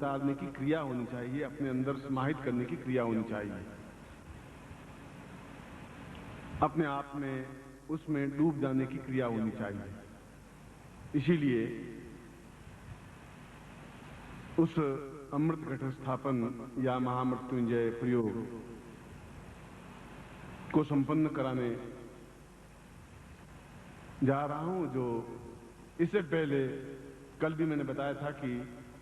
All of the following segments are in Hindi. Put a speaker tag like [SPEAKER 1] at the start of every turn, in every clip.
[SPEAKER 1] उतारने की क्रिया होनी चाहिए, अपने अंदर समाहित करने की क्रिया होनी चाहिए, अपने आप में उसमें डूब जाने की क्रिया होनी चाहिए। इसीलिए उस अमृत घट स्थापन या महामृत्युंजय प्रयोग को संपन्न कराने जा रहा हूं, जो इससे पहले कल भी मैंने बताया था कि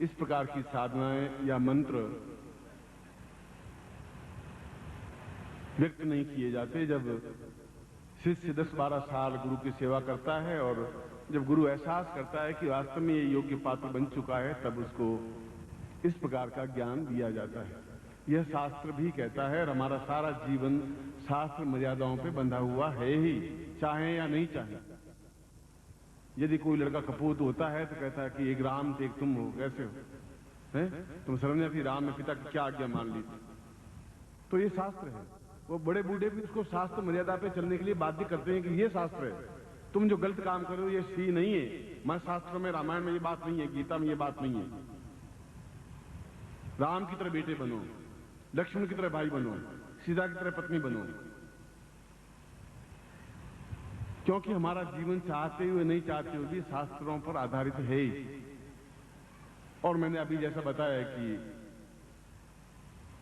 [SPEAKER 1] इस प्रकार की साधनाएं या मंत्र व्यक्त नहीं किए जाते। जब शिष्य 10-12 साल गुरु की सेवा करता है और जब गुरु एहसास करता है कि वास्तव में ये योग्य पात्र बन चुका है, तब उसको इस प्रकार का ज्ञान दिया जाता है। यह शास्त्र भी कहता है, और हमारा सारा जीवन शास्त्र मर्यादाओं पे बंधा हुआ है ही, चाहे या नहीं चाहे। यदि कोई लड़का कपूत होता है तो कहता है कि एक राम थे एक तुम हो, कैसे हो, हैं? तुम समझे कि राम ने पिता की क्या आज्ञा मान ली थी। तो ये शास्त्र है। वो बड़े बूढ़े भी उसको शास्त्र मर्यादा पे चलने के लिए बाध्य करते हैं कि ये शास्त्र है, तुम जो गलत काम करो ये सही नहीं है। मैं शास्त्रों में, रामायण में ये बात नहीं है, गीता में ये बात नहीं है। राम की तरह बेटे बनो, लक्ष्मण की तरह भाई बनो, सीता की तरह पत्नी बनो, क्योंकि हमारा जीवन चाहते हुए नहीं चाहते हुए भी शास्त्रों पर आधारित है ही। और मैंने अभी जैसा बताया कि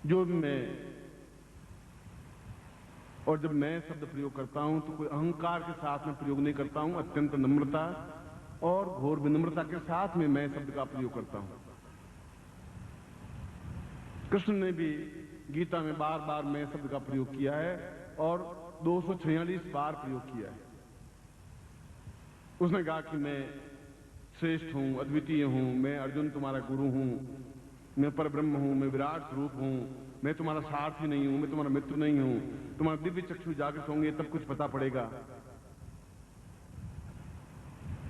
[SPEAKER 1] जो मैं और जब मैं शब्द प्रयोग करता हूं तो कोई अहंकार के साथ में प्रयोग नहीं करता हूं, अत्यंत नम्रता और घोर विनम्रता के साथ में मैं शब्द का प्रयोग करता हूं। कृष्ण ने भी गीता में बार बार मैं शब्द का प्रयोग किया है और 246 बार प्रयोग किया है। उसने कहा कि मैं श्रेष्ठ हूं, अद्वितीय हूं, मैं अर्जुन तुम्हारा गुरु हूं, मैं परब्रह्म हूं, मैं विराट स्वरूप हूं, मैं तुम्हारा सारथी नहीं हूं, मैं तुम्हारा मित्र नहीं हूं, तुम्हारा दिव्य चक्षु जागृत होंगे तब कुछ पता पड़ेगा।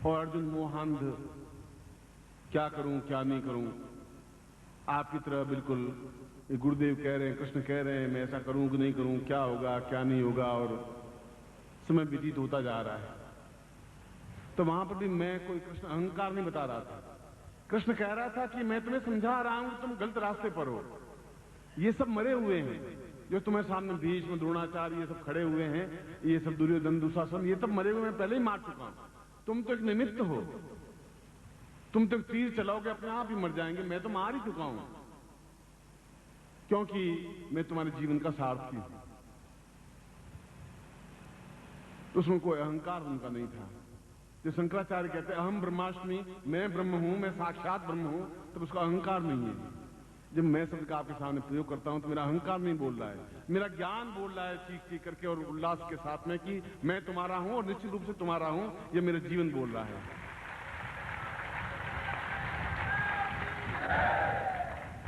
[SPEAKER 1] और अर्जुन मोहांध, क्या करूं क्या नहीं करूं, आपकी तरह बिल्कुल गुरुदेव कह रहे हैं, कृष्ण कह रहे हैं, मैं ऐसा करूं कि नहीं करूं, क्या होगा क्या नहीं होगा, और समय व्यतीत होता जा रहा है। तो वहां पर भी मैं कोई कृष्ण अहंकार नहीं बता रहा था। कृष्ण कह रहा था कि मैं तुम्हें समझा रहा हूं, तुम गलत रास्ते पर हो। ये सब मरे हुए हैं जो तुम्हें सामने भीष्म, द्रोणाचार्य ये सब खड़े हुए हैं, ये सब दुर्योधन, दुशासन, ये सब मरे हुए मैं पहले ही मार चुका हूं। तुम तो एक निमित्त हो, तुम तो तीर चलाओगे अपने आप ही मर जाएंगे, मैं तो मार ही चुका हूं, क्योंकि मैं तुम्हारे जीवन का सारथी हूं। उसमें कोई अहंकार उनका नहीं था। जो शंकराचार्य कहते हैं अहम ब्रह्मास्मि, मैं ब्रह्म हूं, मैं साक्षात ब्रह्म हूं, तब उसका अहंकार नहीं है। जब मैं शब्द का आपके सामने प्रयोग करता हूं तो मेरा अहंकार नहीं बोल रहा है, मेरा ज्ञान बोल रहा है चीख चीख करके और उल्लास के साथ में कि मैं तुम्हारा हूं और निश्चित रूप से तुम्हारा हूं, ये मेरा जीवन बोल रहा है।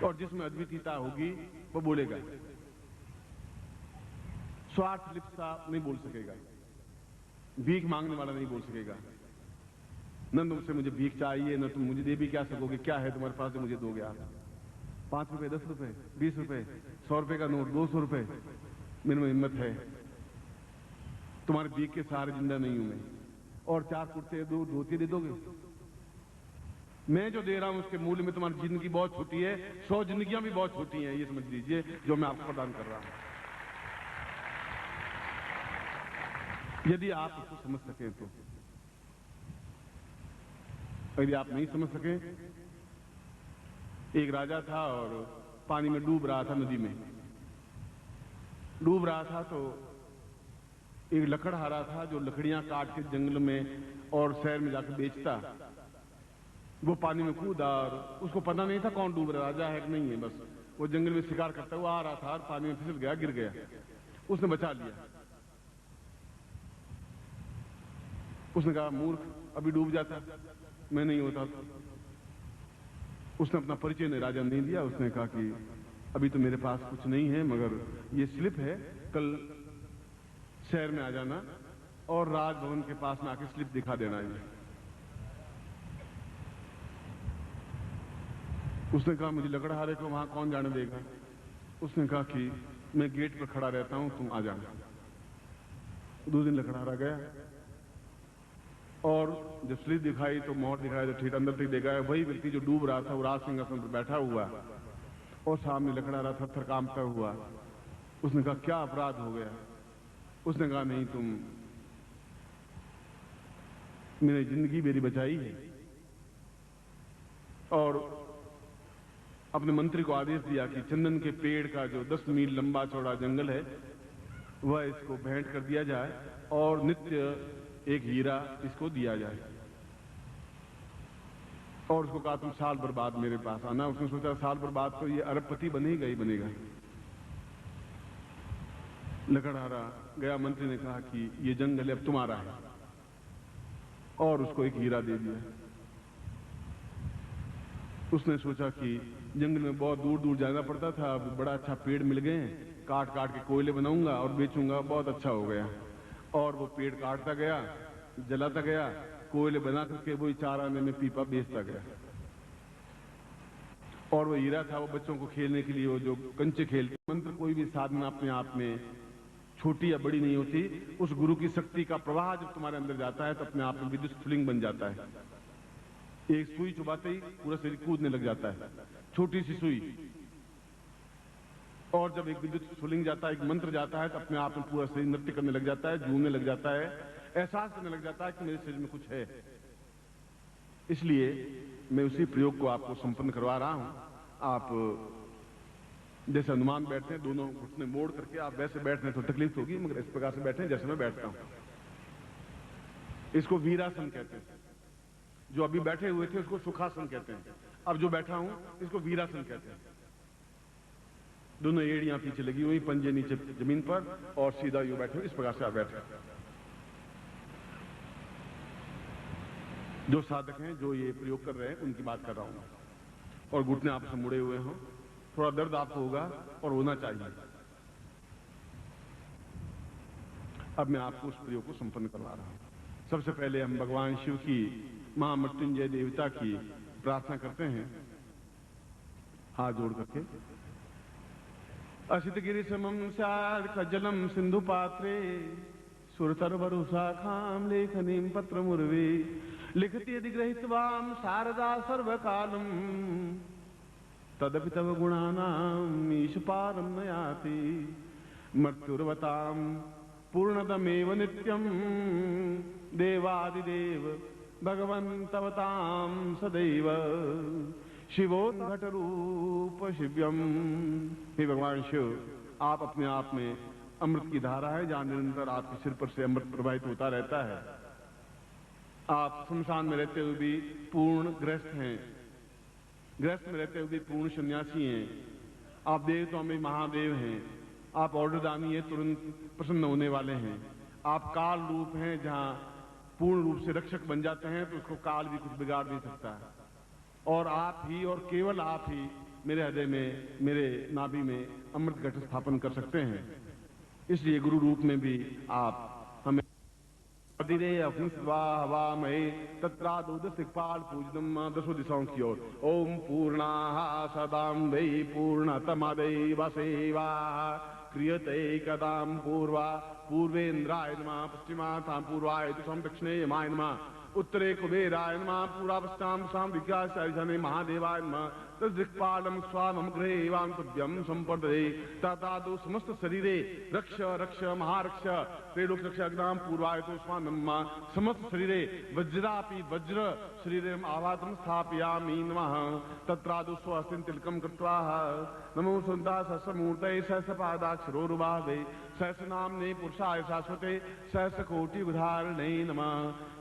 [SPEAKER 1] और जिसमें अद्वितीयता होगी वो बोलेगा, स्वार्थ लिप्सा नहीं बोल सकेगा, भीख मांगने वाला नहीं बोल सकेगा। न तुमसे मुझे भीख चाहिए, न तुम मुझे दे भी क्या सकोगे, क्या है तुम्हारे पास जो मुझे दोगे आप? 5 रुपए, 10 रुपए, 20 रुपए, 100 रुपए का नोट, 200 रुपए, मेरे में हिम्मत है, तुम्हारे भीख के सहारे जिंदा नहीं हूं मैं। और 4 कुर्ते दो, धोती दे दोगे? मैं जो दे रहा हूं उसके मूल्य में तुम्हारी जिंदगी बहुत छोटी है, 100 जिंदगियां भी बहुत छोटी हैं, ये समझ लीजिए जो मैं आपको प्रदान कर रहा हूं। यदि आप इसको समझ सके तो। यदि आप नहीं समझ सके, एक राजा था और पानी में डूब रहा था, नदी में डूब रहा था, तो एक लकड़हारा था जो लकड़ियां काट के जंगल में और शहर में जाकर बेचता। वो पानी में कूदा और उसको पता नहीं था कौन डूब रहा, राजा है कि नहीं है, बस वो जंगल में शिकार करता हुआ आ रहा था और पानी में फिसल गया, गिर गया। उसने बचा लिया। उसने कहा मूर्ख, अभी डूब जाता, मैं नहीं होता। उसने अपना परिचय ने राजा नहीं दिया। उसने कहा कि अभी तो मेरे पास कुछ नहीं है, मगर ये स्लिप है, कल शहर में आ जाना और राजभवन के पास में आके स्लिप दिखा देना। ये उसने कहा मुझे लकड़हारे को वहां कौन जाने देगा? उसने कहा कि मैं गेट पर खड़ा रहता हूं, तुम आ जाना। 2 दिन लकड़हारा गया, और जब स्त्री दिखाई तो मोहर दिखाई तो ठीक अंदर तक देखा, वही व्यक्ति जो डूब रहा था वो राज सिंहासन पर बैठा हुआ और सामने लकड़ा रहा, थर-थर कांपता हुआ। उसने कहा क्या अपराध हो गया? उसने कहा नहीं, तुम मेरी जिंदगी मेरी बचाई है। और अपने मंत्री को आदेश दिया कि चंदन के पेड़ का जो 10 मील लंबा चौड़ा जंगल है वह इसको भेंट कर दिया जाए और नित्य एक हीरा इसको दिया जाए। और उसको कहा तुम साल भर बाद मेरे पास आना। उसने सोचा साल भर बाद तो ये अरबपति बनेगा ही बनेगा। लकड़हारा गया, मंत्री ने कहा कि ये जंगल अब तुम्हारा है, और उसको एक हीरा दे दिया। उसने सोचा कि जंगल में बहुत दूर दूर जाना पड़ता था, अब बड़ा अच्छा पेड़ मिल गए, काट काट के कोयले बनाऊंगा और बेचूंगा, बहुत अच्छा हो गया। और वो पेड़ काटता गया, जलाता गया, कोयले बना करके वही 4 आने में पीपा बेचता गया। और वो हीरा था वो बच्चों को खेलने के लिए, वो जो कंचे खेलते। मंत्र कोई भी साधना अपने आप में छोटी या बड़ी नहीं होती। उस गुरु की शक्ति का प्रवाह जब तुम्हारे अंदर जाता है तो अपने आप में विद्युत स्फुलिंग बन जाता है। एक सुई चुबाते ही पूरा शरीर कूदने लग जाता है, छोटी सी सुई। और जब एक विद्युत स्फुलिंग जाता है, एक मंत्र जाता है, तो अपने आप में पूरा शरीर नृत्य करने लग जाता है, झूमने लग जाता है, एहसास करने लग जाता है कि मेरे शरीर में कुछ है। इसलिए मैं उसी प्रयोग को आपको संपन्न करवा रहा हूं। आप जैसे हनुमान बैठते हैं, दोनों घुटने मोड़ करके, आप वैसे बैठने तो तकलीफ होगी, मगर इस प्रकार से बैठे जैसे मैं बैठता हूं। इसको वीरासन कहते हैं। जो अभी बैठे हुए थे उसको सुखासन कहते हैं, अब जो बैठा हूं इसको वीरासन कहते हैं। दोनों एड़ियां पीछे लगी हुई, पंजे नीचे जमीन पर, और सीधा यूं बैठे हुए, इस प्रकार से आप बैठे। जो साधक हैं, जो ये प्रयोग कर रहे हैं, उनकी बात कर रहा हूं। और घुटने आपस में मुड़े हुए हों, थोड़ा दर्द आपको होगा और होना चाहिए। अब मैं आपको उस प्रयोग को संपन्न करवा रहा हूं। सबसे पहले हम भगवान शिव की, महामृत्युंजय देवता की प्रार्थना करते हैं, हाथ जोड़ करके। असित गिरि समम जलम सिंधु पात्रे सुरतरवरु शाखाम लेखनीम पत्र मुर्वे लिखति यदि ग्रहीत्वाम शारदा सर्वकालम तदपि तव गुणानाम ईश पारम न याति मृत्युर्वताम पूर्णतमेव नित्यम देवादिदेव भगवन्तवतां सदैव शिवोद्घट रूप शिव्यम। हे भगवान शिव, आप अपने आप में अमृत की धारा है, जहां निरंतर आपके सिर पर से अमृत प्रवाहित होता रहता है। आप शमशान में रहते हुए भी पूर्ण गृहस्थ हैं, गृहस्थ में रहते हुए भी पूर्ण सन्यासी हैं। आप देवताओं में महादेव हैं, आप ऑर्डरदानी हैं, तुरंत प्रसन्न होने वाले हैं। आप काल रूप हैं, जहां पूर्ण रूप से रक्षक बन जाते हैं तो उसको काल भी कुछ बिगाड़ नहीं सकता है। और आप ही और केवल आप ही मेरे हृदय में, मेरे नाभि में अमृत घट स्थापन कर सकते हैं। इसलिए गुरु रूप में भी आप हमें हवामहे तत्रादुदसिक्पाल पूजनम 10 दिशाओं की ओर। ओम पूर्णाः सदां वै पूर्णतमदैव सेवा क्रियते कदां पूर्वा पूर्वेन्द्राय नमः पश्चिमातां पूर्वाय दक्षिणे यमाय नमः उत्तरे कुबेराय नमः पूर्वापश्चाम साम विज्ञासाय महादेवाय नमः तद्दिक्पालम स्वामम गृहे एवं तुभ्यम संपर्दे ततादु समस्त शरीरे रक्ष रक्ष महारक्ष त्रिलोक रक्ष अग्नाम पूर्वाय तो स्वानम समस्त शरीरे वज्रापि वज्र शरीरम आवातम स्थापयामि नमः तत्रादु स्वस्तिं तिलकम कृत्वा नमो सुंदा सहस्रमूर्तये सहस्रपादाक्षरोरुबावे सहस्रनाम्ने पुरुषाय शाश्वते सहस्रकोटि उदाहरणे नमः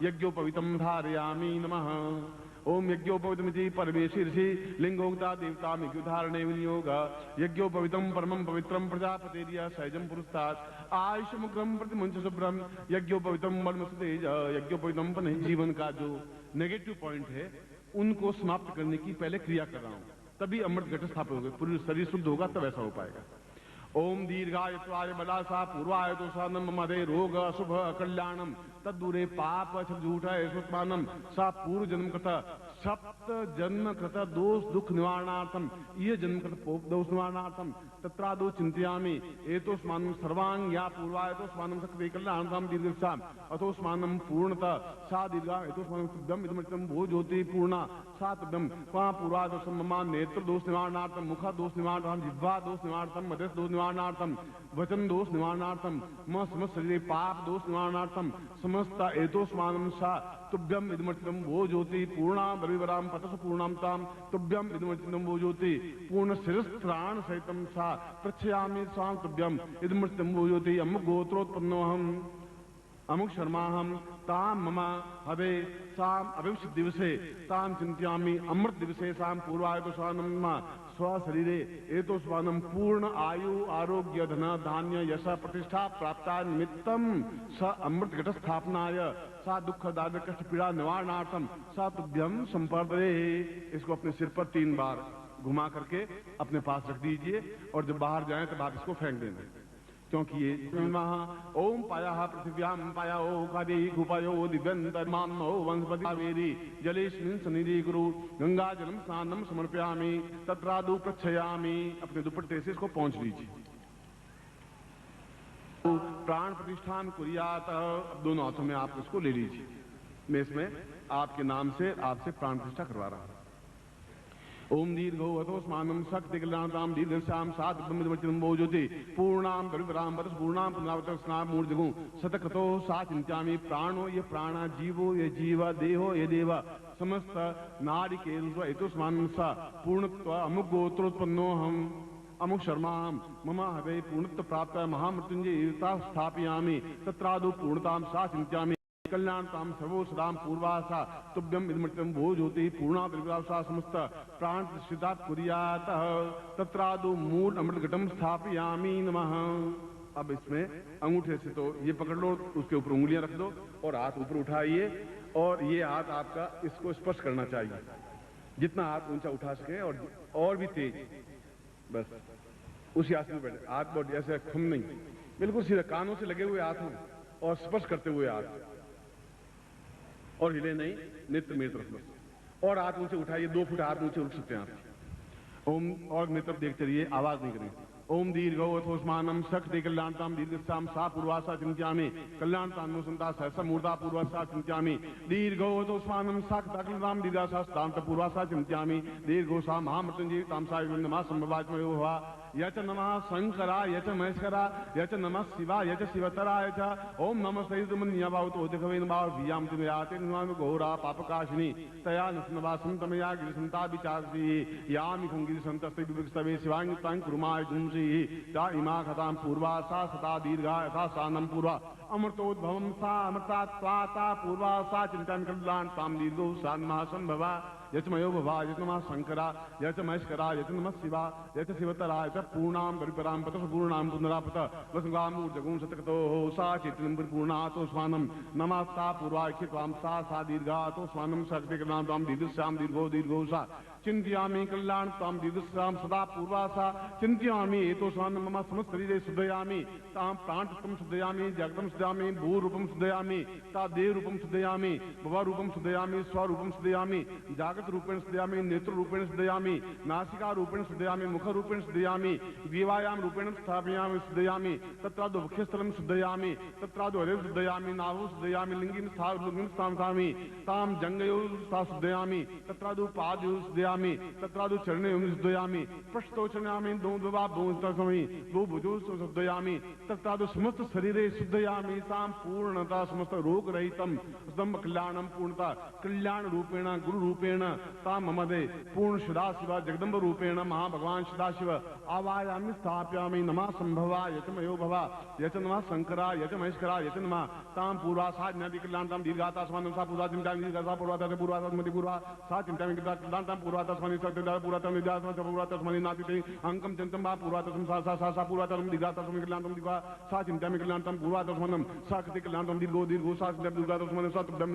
[SPEAKER 1] यज्ञोपवीतं धारयामि नमः। ओम यज्ञोपवीतमिति परमेशी ऋषि लिंगोक्ता देवता यज्ञोधारणे विनियोग यज्ञोपवीतं परमं पवित्रं प्रजापतेर्य सहजं पुरस्तात् आयुष्मुग्रं प्रतिमुंच शुभ्रम यज्ञोपवीतं बलमस्तेज यज्ञोपवीतं पर जीवन का जो नेगेटिव पॉइंट है उनको समाप्त करने की पहले क्रिया कर रहा हूं, तभी अमृत घट स्थापित होगा, पूरी शरीर शुद्ध होगा तब ऐसा हो पाएगा। ओम दीर्घायुत्वाय बलासा पूर्वाय दोषानम मदे रोग अशुभ कल्याणम तद्दूरे पाप झूठ सुत्मानम सा पूर्व जन्म कृत सप्त जन्म कृत दोष दुख निवारणार्थम ये जन्म कृत दोष निवारणार्थम तत्रादो चिंतयामि एतोस्मानं सर्वांग या पूर्वा एतोस्मानं सक्ते कल्याणार्थम दीर्घाम अतोस्मानं पूर्णतः सा दीर्घा एतोस्मानं तुभ्यम इदमर्त्यं भो ज्योति पूर्णा सा तुभ्यम क्वा पूर्वा दोषम मम नेत्र दोष निवारणार्थम मुख दोष निवारणार्थम जिह्वा दोष निवारणार्थम मदस दोष निवारणार्थम वचन दोष निवारणार्थम मम समस्त शरीरे पाप दोष निवारणार्थम समस्त एतोस्मानं सा तुभ्यम इदमर्त्यं भो ज्योति पूर्णा बलिवराम पतस पूर्णाम ताम तुभ्यम इदमर्त्यं भो ज्योति पूर्ण शिरस्त्राण सहितं सा प्रच्छयामि स्वां तुभ्यम इदमर्त्यं भो ज्योति अमुक गोत्रोत्पन्नोऽहम् अमुक शर्माहम ताम मम हवे साम अभिवसित दिवसे ताम चिंत्यामि अमृत दिवसे साम पूर्वायतो स्वानम स्वशरीरे एतो स्वानम पूर्ण आयु आरोग्य धन धान्य यश प्रतिष्ठा प्राप्ता निमित्तम स अमृत घट स्थापनाय सा दुख दारिद्र कष्ट पीड़ा निवारणार्थम सा तुभ्यम संपर्दे। इसको अपने सिर पर 3 बार घुमा करके अपने पास रख दीजिए और जब बाहर जाएं तब आप इसको फेंक देंगे, क्योंकि ये ओम पाया पृथिव्याम पाया ओ कादे गुपायो दिव्यंतर्मान वंशपति कावेरी जलेस्मिन् सन्निधि गुरु गंगा जलम स्नानम समर्पयामि तत्रादु प्रच्छयामि। अपने दुपट्टे से इसको पहुंच लीजिए। प्राण प्रतिष्ठान कुरियात, अब दोनों हाथों में आप इसको ले लीजिए। मैं इसमें आपके नाम से आपसे प्राण प्रतिष्ठा करवा रहा हूं। ओम दीर्घो अथोस्मानं शक्ति कल्याणताम दीर्घश्याम सात ब्रह्मवचनं भो ज्योति पूर्णाम बलिवराम बरस पूर्णाम पुनरावृत स्नाम मूर्धगु शतक्रतो सा चिंत्यामि। प्राणो ये प्राण, जीवो ये जीव, देहो ये देव, समस्त नारिकेल एतोस्मानं सा पूर्णत्व अमुक गोत्रोत्पन्नो हम अमुक शर्माम मम हवे पूर्णत्व प्राप्त महामृत्युंजय स्थापयामि तत्रादु पूर्णताम सा चिंत्यामि कल्याणताम सर्वो सदाम पूर्वासा तुभ्यम इदमर्त्यं भो ज्योति पूर्णा विभावसा समस्त प्राण प्रतिष्ठिता कुर्यात तत्रादु मूल अमृत घटम स्थापयामि नमः। अब इसमें अंगूठे से तो ये पकड़ लो, उसके ऊपर उंगलियां रख दो और हाथ ऊपर उठाइए और ये हाथ आपका इसको स्पर्श करना चाहिए, जितना हाथ ऊंचा उठा सके और भी तेज, बस उसी आसन में बैठे। हाथ बहुत ऐसे खुम नहीं, बिल्कुल सीधे कानों से लगे हुए हाथ हों और स्पर्श करते हुए हाथ, और हिले नहीं, नेत्र मेरी तरफ बस। और हाथ ऊंचे उठाइए, 2 फुट हाथ ऊंचे उठ सकते हैं आप। ओम और मेरी तरफ देखते रहिए, आवाज नहीं करेंगे। ओम दीर्घो अथोस्मानं शक्ति कल्याणताम दीर्घस्याम सा पूर्वासा चिंत्यामि कल्याणतान्नो संता सहसा मूर्धा पूर्वासा चिंत्यामि दीर्घो अथोस्मानं शक्ति कल्याणताम दीर्घासा स्थांत पूर्वासा चिंत्यामि दीर्घो सा महामृत्युंजय तामसा विन्दमा संभवात्मयो हुआ यच नमः शंकरा यच महेश्वरा यच नमः शिवा यच शिवतरा यच ओम नमः सहितमन्यवावतो दिखवेन भाव वियाम तिमयाते नमः घोरा पापकाशिनी तया नसनवासं तमया गिरिसंता विचारसी यामि खुंगिरि संतस्ते विविक्तवे शिवांग तांग कुरुमाय गुंसी ता इमा खतां पूर्वासा सता दीर्घा यथा सानं पूर्वा अमृतोद्भवं सा अमृतात्वाता पूर्वासा चिंतन कल्याण ताम दीर्घो सान्मा संभवा यच मयो भवा यच नमः शंकरा यच महेश्वरा यच नमः शिवा यच शिवतरा यच पूर्णाम परिपराम पतस पूर्णाम पुनरापत वसुगाम ऊर्जगुं शतकतो सा चैतन्यं परिपूर्णातो स्वानम नमस्ता पूर्वाख्य त्वां सा दीर्घातो स्वानम शक्ति कल्याण त्वां दीर्घश्याम दीर्घो सा चिंत्यामि कल्याण ताम दीर्घश्याम सदा पूर्वासा चिंत्यामि एतो स्वानम मम समस्त शरीरे शुद्धयामि ताम प्राण तत्त्वं शुद्धयामि जागृतं शुद्धयामि भू रूपं शुद्धयामि ता देव रूपं शुद्धयामि भव रूपं शुद्धयामि स्वरूपं शुद्धयामि जागृत रूपेण शुद्धयामि नेत्र रूपेण शुद्धयामि नासिका रूपेण शुद्धयामि मुख रूपेण शुद्धयामि ग्रीवायाम रूपेण स्थापयामि शुद्धयामि तत्रादु वक्षस्थलं शुद्धयामि तत्रादु हृदयं शुद्धयामि नाभौ शुद्धयामि लिंगिं स्थापयामि ताम जंगयोः शुद्धयामि तत्रादु पादयोः शुद्धयामि तत्रादु चरणयोः शुद्धयामि पृष्ठौ चरणामि दो भुजौ शुद्धयामि तत्रादु समस्त शरीरे शुद्धयामि ताम पूर्णता समस्त रोग रहितं स्तंभ कल्याणं पूर्णता कल्याण रूपेण गुरु रूपेण ताम ममदे पूर्ण सदाशिव जगदम्ब रूपेण महाभगवान सदाशिव आवायामि स्थापयामि नमः संभवा यच मयो भवा यच नमः शंकरा यच महेश्वरा यच नमः ताम पूर्वासा ज्ञाति कल्याणताम दीर्घाता स्वानम सा पूर्वा चिंतामि दीर्घासा पूर्वाता पूर्वासा मति पूर्वा सा चिंतामि कल्याणताम पूर्वा पूरा तस्मनि सत्यदा पूरा तमिदा पूरा तस्मनि नातिते अंकम चंतम बा पूरा तस्म सा पूरा तस्म दिगा तस्म कल्याणतम दिगा सा चिंतामि कल्याणतम पूरा तस्मनम सा कृति कल्याणतम दीर्घो सा दुर्गा तस्मन सत्यम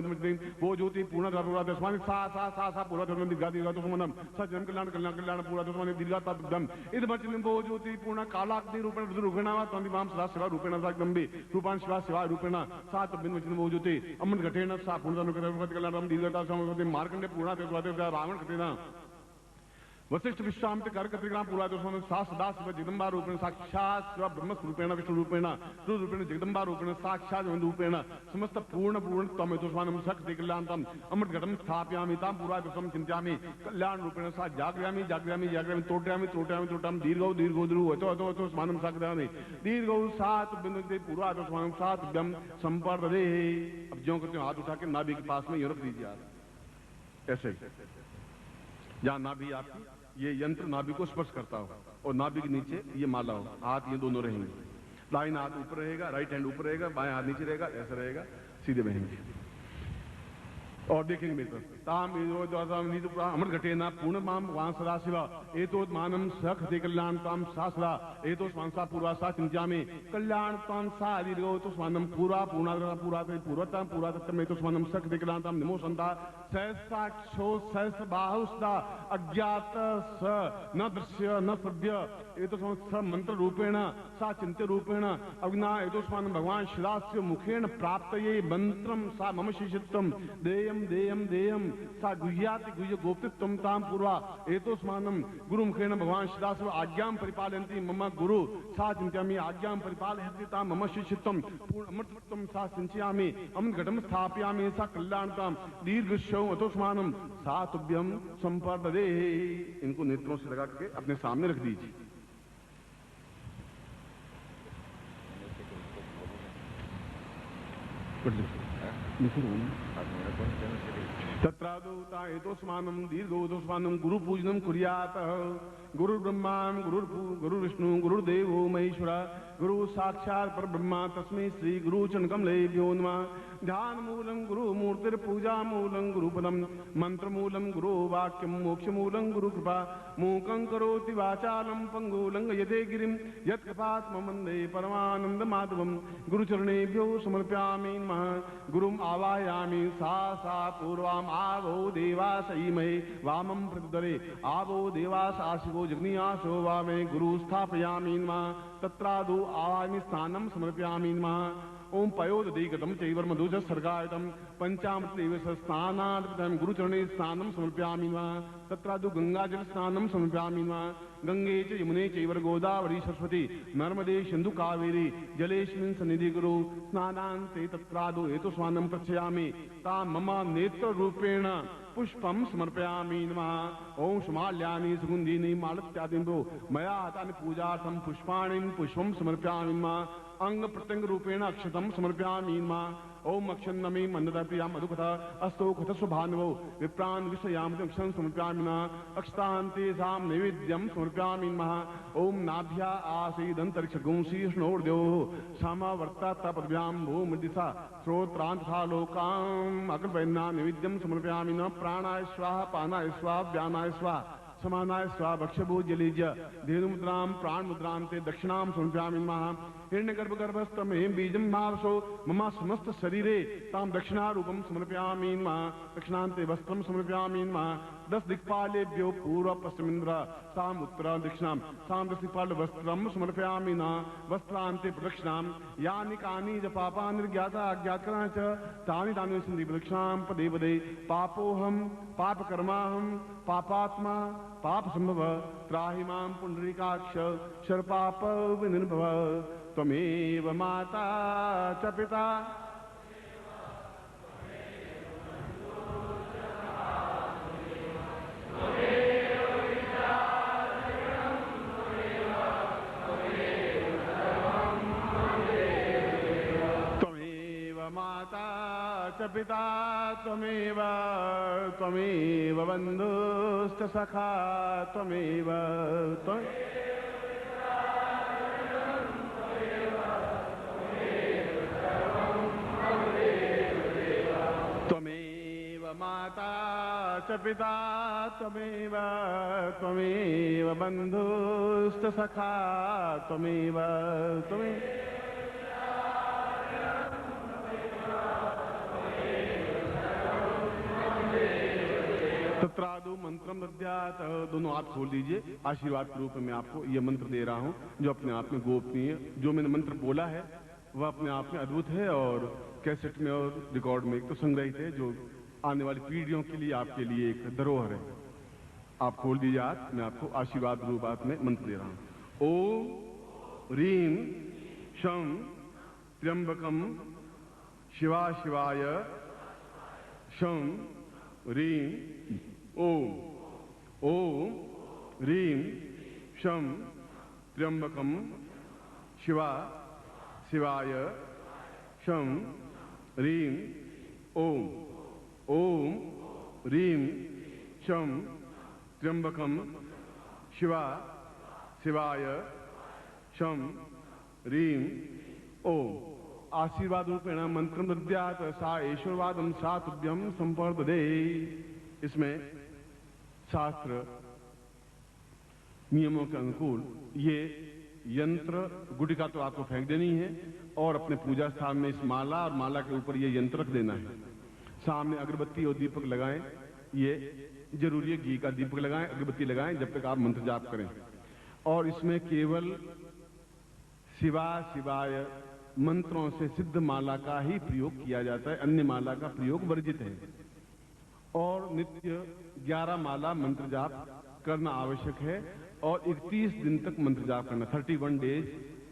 [SPEAKER 1] वो ज्योति पूर्ण पूरा तस्मनि सा पूरा तस्म दिगा तस्मनम सा जन्म कल्याण पूरा तस्मनि दीर्घा तद्दम इद वचनं वो ज्योति पूर्ण कालाग्नि रूपेण रुगणावा तंदिमाम सदा शिवा रूपेण साग्दम्बे रूपान शिवा रूपेण सा तद्दिन वचनं वो ज्योति अमृत घटेन सा पूर्ण कल्याणतम दीर्घता समवते मार्कंडे पूर्ण तस्वाते रावण कथेना वशिष्ठ विश्वामित्र कर कतिग्राम पूरा तस्मन सा सदा शिव जगदम्बा रूपेण साक्षात् शिव ब्रह्म रूपेण विष्णु रूपेण जगदम्बा रूपेण साक्षात् रूपेण समस्त पूर्ण तम तस्मानं शक्ति कल्याणतम अमृत घटम स्थापयामि तां पूरा तस्म चिंत्यामि कल्याण रूपेण सा जाग्रयामि तोट्यामि दीर्घो अतो स्मानं साग्रयामि दीर्घो सात बिंदुते पूरा तस्मानं सात ब्रह्म संपर्दे। अब ज्यों करते हाथ उठा के नाभि के पास में ये रख दीजिए आप ऐसे जहां नाभि आपकी ये यंत्र नाभि को स्पर्श करता हो और नाभि के नीचे ये माला हो, हाथ ये दोनों रहेंगे, दाहिना हाथ ऊपर रहेगा, राइट हैंड ऊपर रहेगा, बाएं हाथ नीचे रहेगा, ऐसा रहेगा, सीधे बहेंगे और देखेंगे मेरे तरफ ताम अमृत घटे ना पूर्ण माम वहां सदा शिवा एतो मानम सख दे कल्याण ताम सासरा एतो स्वांसा पूर्वा सा चिंता में कल्याण ताम सा दीर्घो तो स्वानम पूरा पूरा तत्म एतो स्वानम सख दे कल्याण ताम नमो संता सहसाक्षो सहस बाहुस्ता अज्ञात स न दृश्य न श्रव्य एतो स मंत्र रूपेण सा चिंत्य रूपेण अग्ना एतो स्वानम भगवान शिलास्य मुखेन प्राप्त ये मंत्रम सा मम शिष्यत्वम देयम सा गुह्याति गुह्य गोप्तित्वम ताम पूर्वा एतोस्मानं गुरु मुखेन भगवान शिदासव आज्ञां परिपालयन्ति मम गुरु सा चिंत्यामि आज्ञां परिपालयन्ति ताम मम शिष्यत्वम पूर्ण अमृतत्वम सा सिंचयामि अमृत घटम स्थापयामि सा कल्याणताम दीर्घशौ अतोस्मानं सा तुभ्यं संपर्ददे। इनको नेत्रों से लगा के अपने सामने रख दीजिए। तत्रादौता एतोस्मानं दीर्घोतोस्मानं गुरुपूजनं कुर्यात् गुरु ब्रह्मा गुरु विष्णु गुरुदेवो महेश्वर गुरु साक्षात् परब्रह्मा तस्मै श्री गुरु चरणकमलेभ्यो नमः। ध्यान मूलं गुरु मूर्तिर पूजा मूलं गुरुपदम मंत्र मूलं गुरु वाक्यम मोक्ष मूलं गुरु कृपा मूकं करोति वाचालं पंगुलं यते गिरिं यत्कृपात् ममन्दे परमानंद माधवम गुरुचरणेभ्यो समर्पयामि नमः। गुरुम आवाहयामि सा पूर्वाम आवो देवासईमहे वामं प्रतुदरे आवो देवासाशिवो जग्नियासो वामे गुरु स्थापयामि नमः। तत्रादौ आवाहयामि स्थानं समर्पयामि नमः। ओम पयोदधिगतं चैवर्मधुज सर्गायतं पंचामृतदेव स्नानार्थं गुरुचरणे स्नानं समर्पयामि नमः। तत्रादौ गंगाजल स्नानं समर्पयामि नमः। गंगे च यमुने चैव गोदावरी सरस्वती नर्मदे सिंधु कावेरी जलेस्मिन् सन्निधि गुरु स्नानान्ते तत्रादौ एतोस्मानं प्रक्षयामि ता मम नेत्र रूपेण पुष्पं समर्पयामि नमः। ओम सुमाल्यानि सुगंधीनि मालत्यादिभ्यो मया हतानि पूजार्थं पुष्पं समर्पयामि नमः। अंग प्रत्यंग रूपेण अक्षतं समर्पयामि नमः। ओम अक्षन्नमे मन्नता प्रिया मधुकथा अस्तो कथस्व भानुवो विप्रान् विषयामि अक्षं समर्पयामि नमः। अक्षतान्ते सां नैवेद्यं समर्पयामि नमः। ओम नाभ्या आसीदन्तरिक्षगुंसी स्नोर्द्योः सामावर्तात्तपद्भ्यां भूमदिशा श्रोत्रान्तथा लोकाम् अग्रवैन्ना नैवेद्यं समर्पयामि नमः। प्राणाय स्वाहा पानाय स्वाहा व्यानाय स्वाहा समानाय स्वा भक्षभो जलीज धेनुमुद्रां प्राणमुद्रां ते दक्षिणां समर्पयामि नमः। हिरण्यगर्भगर्भस्थमे बीजं भावसो मम समस्त शरीरे तां दक्षिणारूपं समर्पयामि नमः। दक्षिणान्ते वस्त्रं समर्पयामि नमः। 10 दिक्पालेभ्यो पूर्व पश्चिमेन्द्र साम उत्तर दक्षिणां साम 10 दिक्पाल वस्त्रं समर्पयामि नमः। वस्त्रान्ते प्रदक्षिणां यानि कानि च पापानि ज्ञाता अज्ञातकराणि च तानि सन्ति प्रदक्षिणां पदे पदे। पापोऽहं पापकर्माहं पापात्मा पाप संभव त्राहि मां पुंडरीकाक्ष शर्पाप विनिर्भव। त्वमेव माता च पिता पिता त्वमेव बन्धुश्च सखा त्वमेव माता च पिता त्वमेव त्वमेव बन्धुश्च सखा त्वमेव तत्रादु मंत्रम दद्यात्। दोनों हाथ खोल दीजिए। आशीर्वाद के रूप में आपको यह मंत्र दे रहा हूं जो अपने आप में गोपनीय। जो मैंने मंत्र बोला है वह अपने आप में अद्भुत है और कैसेट में और रिकॉर्ड में एक तो संग्रहित है, जो आने वाली पीढ़ियों के लिए आपके लिए एक धरोहर है। आप खोल दीजिए हाथ। मैं आपको आशीर्वाद रूप हाथ में मंत्र दे रहा हूं। ओम ह्रीं शं त्र्यंबकम शिवा शिवाय शं ह्रीं ओम ह्रीं शं त्र्यंबकम शिवा शिवाय शं ह्रीं ओम ह्रीं शं त्र्यंबकम शिवा शिवाय शं ह्रीं ओम। आशीर्वाद रूपेण मंत्रम दद्यात् सा ईश्वरवादम सा तुभ्यं संपर्ददे। इसमें शास्त्र नियमों के अनुकूल ये यंत्र गुटिका तो आपको फेंक देनी है और अपने पूजा स्थान में इस माला और माला के ऊपर ये यंत्र रख देना है। सामने अगरबत्ती और दीपक लगाएं। ये जरूरी है, घी का दीपक लगाएं, अगरबत्ती लगाएं जब तक आप मंत्र जाप करें। और इसमें केवल शिवा शिवाय मंत्रों से सिद्ध माला का ही प्रयोग किया जाता है, अन्य माला का प्रयोग वर्जित है। और नित्य 11 माला मंत्र जाप करना आवश्यक है और 31 दिन तक मंत्र जाप करना, 31 डेज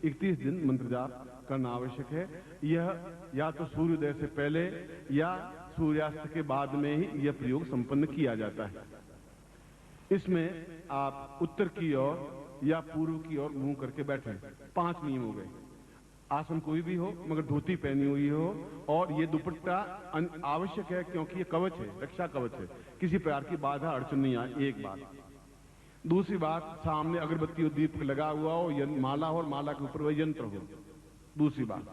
[SPEAKER 1] 31 दिन मंत्र जाप करना आवश्यक है। यह या तो सूर्योदय से पहले या सूर्यास्त के बाद में ही यह प्रयोग संपन्न किया जाता है। इसमें आप उत्तर की ओर या पूर्व की ओर मुंह करके बैठे। 5 नियम हो गए। आसन कोई भी हो मगर धोती पहनी हुई हो और ये दुपट्टा आवश्यक है क्योंकि ये कवच है, रक्षा कवच है, किसी प्रकार की बाधा अड़चन नहीं आए। एक बात। दूसरी बात, सामने अगरबत्ती और दीपक लगा हुआ हो, माला हो और माला के ऊपर वह यंत्र हो। दूसरी बात।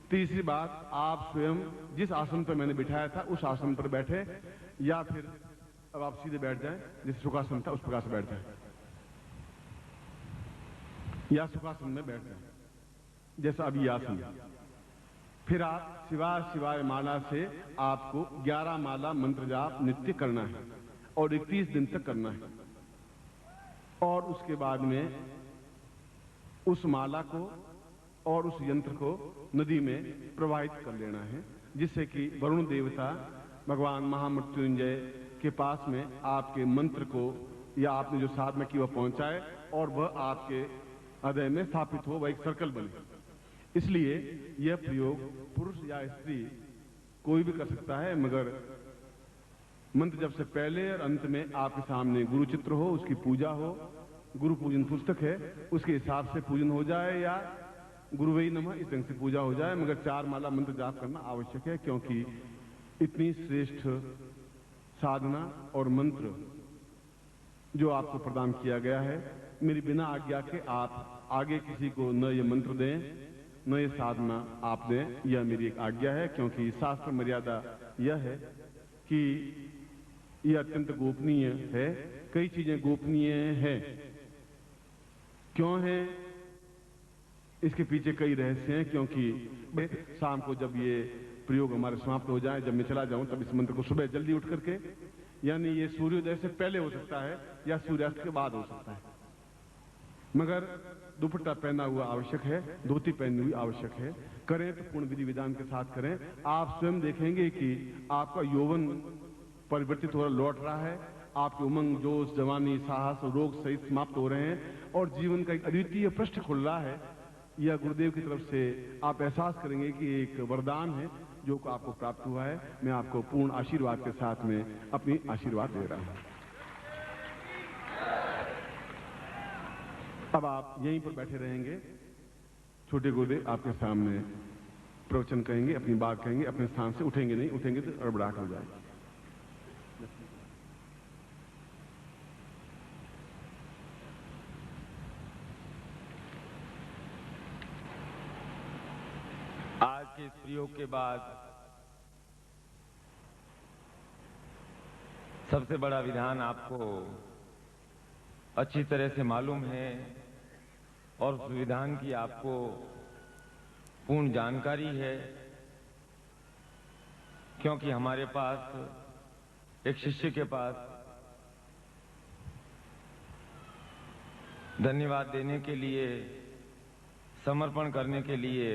[SPEAKER 1] तीसरी बात, आप स्वयं जिस आसन पर मैंने बिठाया था उस आसन पर बैठे या फिर अब आप सीधे बैठ जाएं, जिस सुखासन था उस प्रकार से बैठ जाएं या सुखासन में बैठ जाएं जैसा अभी आसन। फिर आप शिवा शिवाय माला से आपको 11 माला मंत्र जाप नित्य करना है और 31 दिन तक करना है। और उसके बाद में उस माला को और उस यंत्र को नदी में प्रवाहित कर लेना है, जिससे कि वरुण देवता भगवान महामृत्युंजय के पास में आपके मंत्र को या आपने जो साधना की वह पहुंचाए और वह आपके हृदय में स्थापित हो, वह एक सर्कल बने। इसलिए यह प्रयोग पुरुष या स्त्री कोई भी कर सकता है, मगर मंत्र जब से पहले और अंत में आपके सामने गुरु चित्र हो, उसकी पूजा हो, गुरु पूजन पुस्तक है उसके हिसाब से पूजन हो जाए या गुरुवै नमः इस ढंग से पूजा हो जाए, मगर 4 माला मंत्र जाप करना आवश्यक है क्योंकि इतनी श्रेष्ठ साधना और मंत्र जो आपको प्रदान किया गया है, मेरी बिना आज्ञा के आप आगे किसी को न ये मंत्र दें न ये साधना आप दें, यह मेरी एक आज्ञा है। क्योंकि शास्त्र मर्यादा यह है कि यह अत्यंत गोपनीय है। कई चीजें गोपनीय हैं। क्यों है? इसके पीछे कई रहस्य हैं। क्योंकि शाम को जब ये प्रयोग हमारे समाप्त हो जाए, जब मैं चला जाऊं, तब इस मंत्र को सुबह जल्दी उठ करके, यानी ये सूर्योदय से पहले हो सकता है या सूर्यास्त के बाद हो सकता है, मगर दुपट्टा पहना हुआ आवश्यक है, धोती पहनी हुई आवश्यक है। करें तो पूर्ण विधि विधान के साथ करें। आप स्वयं देखेंगे कि आपका यौवन परिवर्तित हो लौट रहा है, आपके उमंग जोश जवानी साहस रोग सहित समाप्त हो रहे हैं और जीवन का एक अद्वितीय पृष्ठ खुल रहा है। यह गुरुदेव की तरफ से आप एहसास करेंगे कि एक वरदान है जो आपको प्राप्त हुआ है। मैं आपको पूर्ण आशीर्वाद के साथ में अपनी आशीर्वाद दे रहा हूं। अब आप यहीं पर बैठे रहेंगे। छोटे गुरुदेव आपके सामने प्रवचन कहेंगे, अपनी बात कहेंगे, अपने स्थान से उठेंगे नहीं, उठेंगे तो अड़बड़ाहट हो जाएगी।
[SPEAKER 2] आज के इस प्रयोग के बाद सबसे बड़ा विधान आपको अच्छी तरह से मालूम है और उस विधान की आपको पूर्ण जानकारी है, क्योंकि हमारे पास एक शिष्य के पास धन्यवाद देने के लिए, समर्पण करने के लिए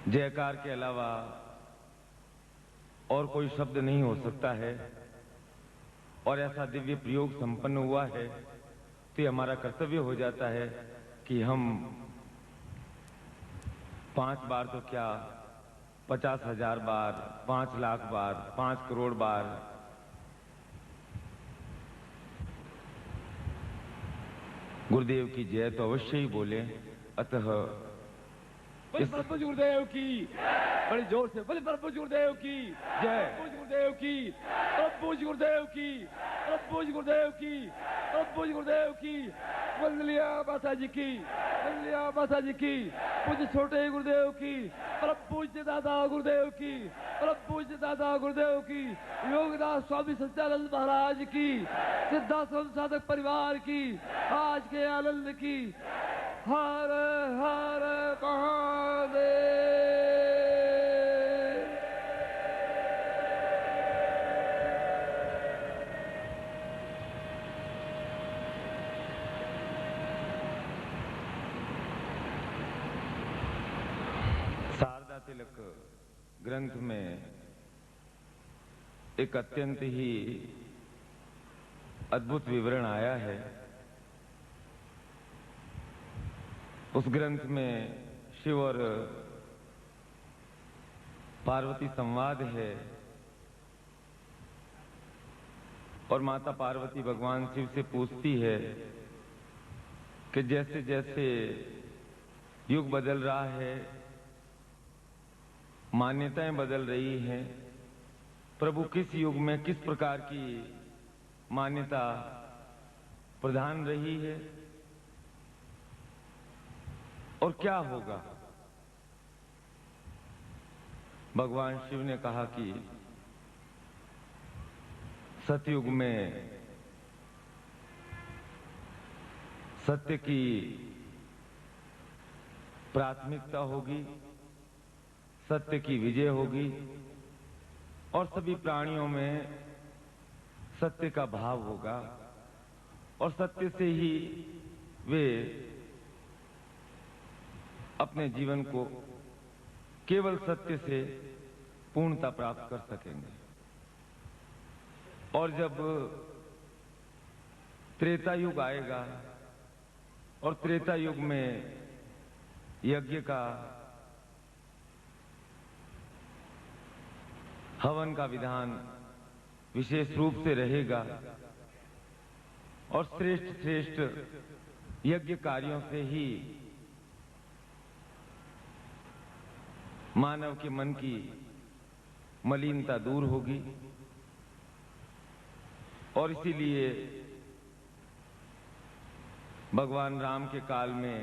[SPEAKER 2] जयकार के अलावा और कोई शब्द नहीं हो सकता है। और ऐसा दिव्य प्रयोग संपन्न हुआ है तो ये हमारा कर्तव्य हो जाता है कि हम 5 बार तो क्या 50,000 बार, 5 लाख बार, 5 करोड़ बार गुरुदेव की जय तो अवश्य ही बोले। अतः
[SPEAKER 3] परम गुरुदेव की बड़ी जोर से बोले, परम गुरुदेव की
[SPEAKER 2] जय,
[SPEAKER 3] गुरुदेव की, परम गुरुदेव की, परम गुरुदेव की, परम गुरुदेव की, वंदलिया माता जी की, वंदलिया माता जी की, पूज्य छोटे गुरुदेव की, परम पूज्य दादा गुरुदेव की, परम पूज्य दादा गुरुदेव की, योगदास स्वामी सच्चिदानंद महाराज की, सिद्धाश्रम साधक परिवार की, आज के आनंद की। हर हर महादेव।
[SPEAKER 2] शारदा तिलक ग्रंथ में एक अत्यंत ही अद्भुत विवरण आया है। उस ग्रंथ में शिव और पार्वती संवाद है और माता पार्वती भगवान शिव से पूछती है कि जैसे जैसे युग बदल रहा है, मान्यताएं बदल रही हैं, प्रभु किस युग में किस प्रकार की मान्यता प्रधान रही है और क्या होगा। भगवान शिव ने कहा कि सतयुग में सत्य की प्राथमिकता होगी, सत्य की विजय होगी और सभी प्राणियों में सत्य का भाव होगा और सत्य से ही वे अपने जीवन को केवल सत्य से पूर्णता प्राप्त कर सकेंगे। और जब त्रेता युग आएगा और त्रेता युग में यज्ञ का, हवन का विधान विशेष रूप से रहेगा और श्रेष्ठ श्रेष्ठ यज्ञ कार्यों से ही मानव के मन की मलिनता दूर होगी। और इसीलिए भगवान राम के काल में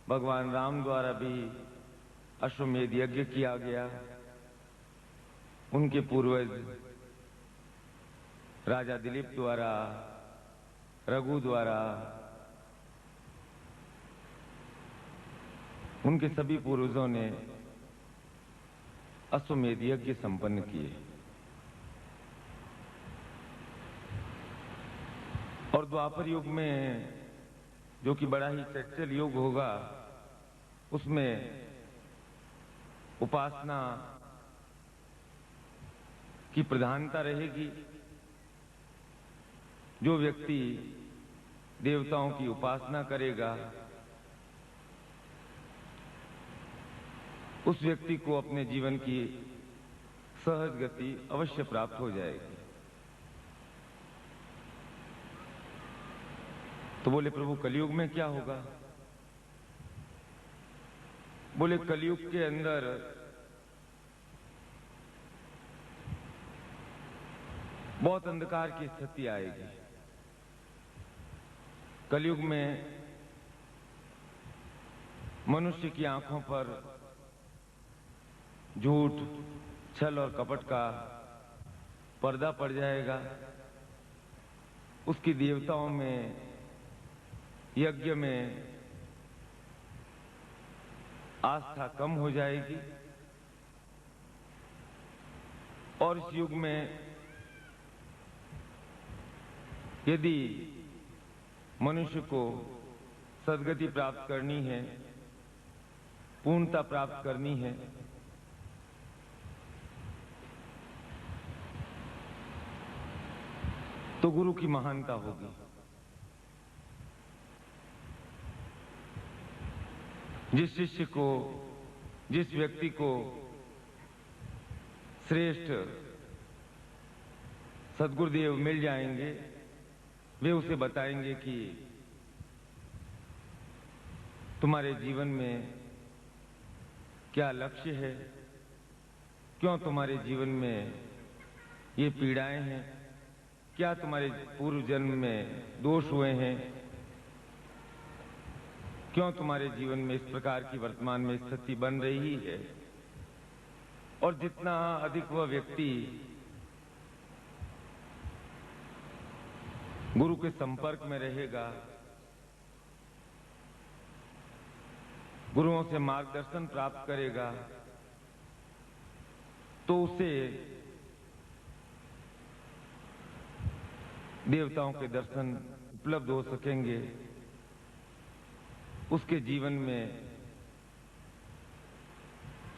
[SPEAKER 2] भगवान राम द्वारा भी अश्वमेध यज्ञ किया गया। उनके पूर्वज राजा दिलीप द्वारा, रघु द्वारा, उनके सभी पूर्वजों ने अश्वमेध यज्ञ संपन्न किए। और द्वापर युग में, जो कि बड़ा ही चंचल युग होगा, उसमें उपासना की प्रधानता रहेगी। जो व्यक्ति देवताओं की उपासना करेगा उस व्यक्ति को अपने जीवन की सहज गति अवश्य प्राप्त हो जाएगी। तो बोले प्रभु कलयुग में क्या होगा? बोले कलयुग के अंदर बहुत अंधकार की स्थिति आएगी। कलयुग में मनुष्य की आंखों पर झूठ, छल और कपट का पर्दा पड़ जाएगा, उसकी देवताओं में, यज्ञ में आस्था कम हो जाएगी और इस युग में यदि मनुष्य को सद्गति प्राप्त करनी है, पूर्णता प्राप्त करनी है, तो गुरु की महानता होगी। जिस शिष्य को, जिस व्यक्ति को श्रेष्ठ सद्गुरुदेव मिल जाएंगे, वे उसे बताएंगे कि तुम्हारे जीवन में क्या लक्ष्य है, क्यों तुम्हारे जीवन में ये पीड़ाएं हैं, क्या तुम्हारे पूर्व जन्म में दोष हुए हैं, क्यों तुम्हारे जीवन में इस प्रकार की वर्तमान में स्थिति बन रही है। और जितना अधिक वह व्यक्ति गुरु के संपर्क में रहेगा, गुरुओं से मार्गदर्शन प्राप्त करेगा, तो उसे देवताओं के दर्शन उपलब्ध हो सकेंगे, उसके जीवन में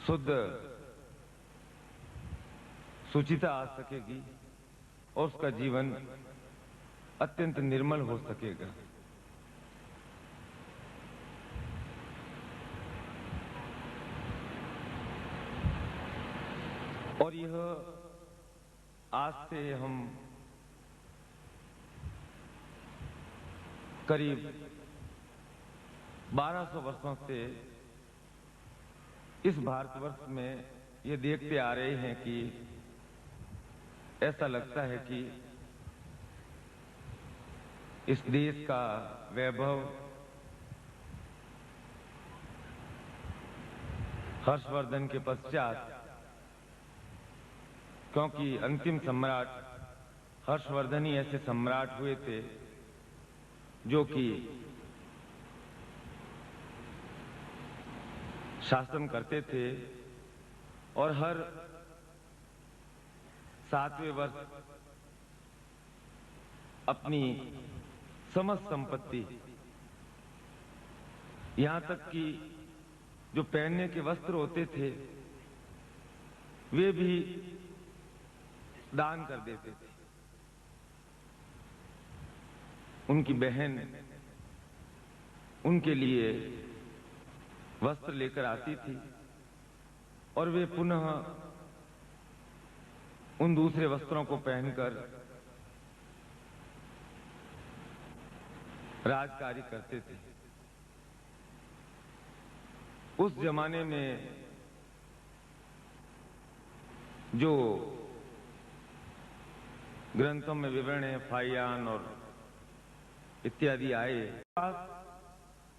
[SPEAKER 2] शुद्ध सुचिता आ सकेगी और उसका जीवन अत्यंत निर्मल हो सकेगा। और यह आज से हम करीब 1200 वर्षों से इस भारतवर्ष में ये देखते आ रहे हैं कि ऐसा लगता है कि इस देश का वैभव हर्षवर्धन के पश्चात, क्योंकि अंतिम सम्राट हर्षवर्धन ही ऐसे सम्राट हुए थे जो कि शासन करते थे और हर 7वें वर्ष अपनी समस्त संपत्ति, यहां तक कि जो पहनने के वस्त्र होते थे वे भी दान कर देते थे। उनकी बहन उनके लिए वस्त्र लेकर आती थी और वे पुनः उन दूसरे वस्त्रों को पहनकर राजकार्य करते थे। उस जमाने में जो ग्रंथों में विवरण है, फाइयान और इत्यादि आए,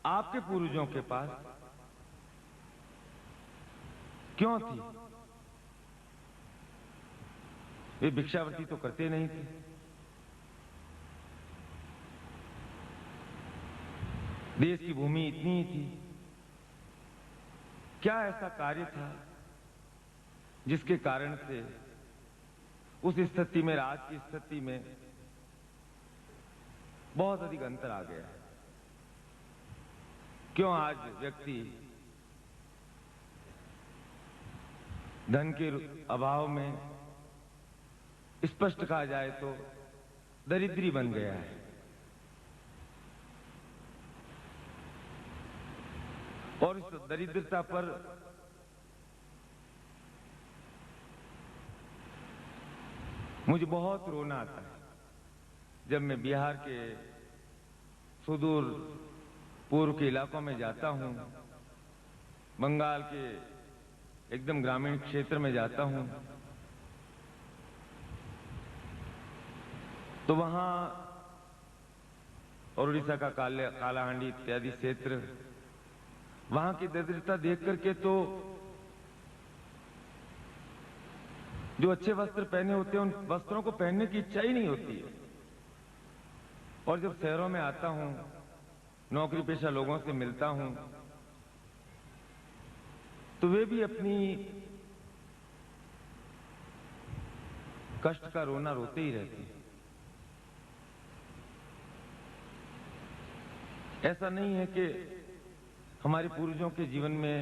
[SPEAKER 2] आपके पूर्वजों के पास क्यों थी? वे भिक्षावृत्ति तो करते नहीं थे। देश की भूमि इतनी ही थी। क्या ऐसा कार्य था जिसके कारण से उस स्थिति में, आज की स्थिति में बहुत अधिक अंतर आ गया? क्यों आज व्यक्ति धन के अभाव में, स्पष्ट कहा जाए तो, दरिद्री बन गया है? और इस दरिद्रता पर मुझे बहुत रोना आता है जब मैं बिहार के सुदूर पूर्व के इलाकों में जाता हूं, बंगाल के एकदम ग्रामीण क्षेत्र में जाता हूं, तो वहां और उड़ीसा का कालाहांडी इत्यादि क्षेत्र, वहां की दरिद्रता देख करके तो जो अच्छे वस्त्र पहने होते हैं उन वस्त्रों को पहनने की इच्छा ही नहीं होती है। और जब शहरों में आता हूं, नौकरी पेशा लोगों से मिलता हूं, तो वे भी अपनी कष्ट का रोना रोते ही रहते हैं। ऐसा नहीं है कि हमारे पूर्वजों के जीवन में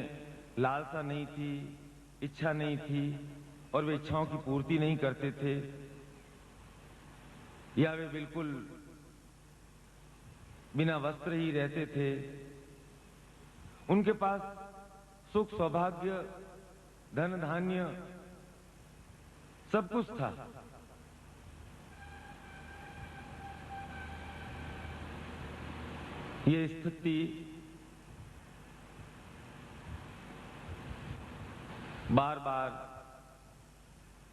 [SPEAKER 2] लालसा नहीं थी, इच्छा नहीं थी और वे इच्छाओं की पूर्ति नहीं करते थे, या वे बिल्कुल बिना वस्त्र ही रहते थे। उनके पास सुख, सौभाग्य, धन धान्य सब कुछ था। ये स्थिति बार बार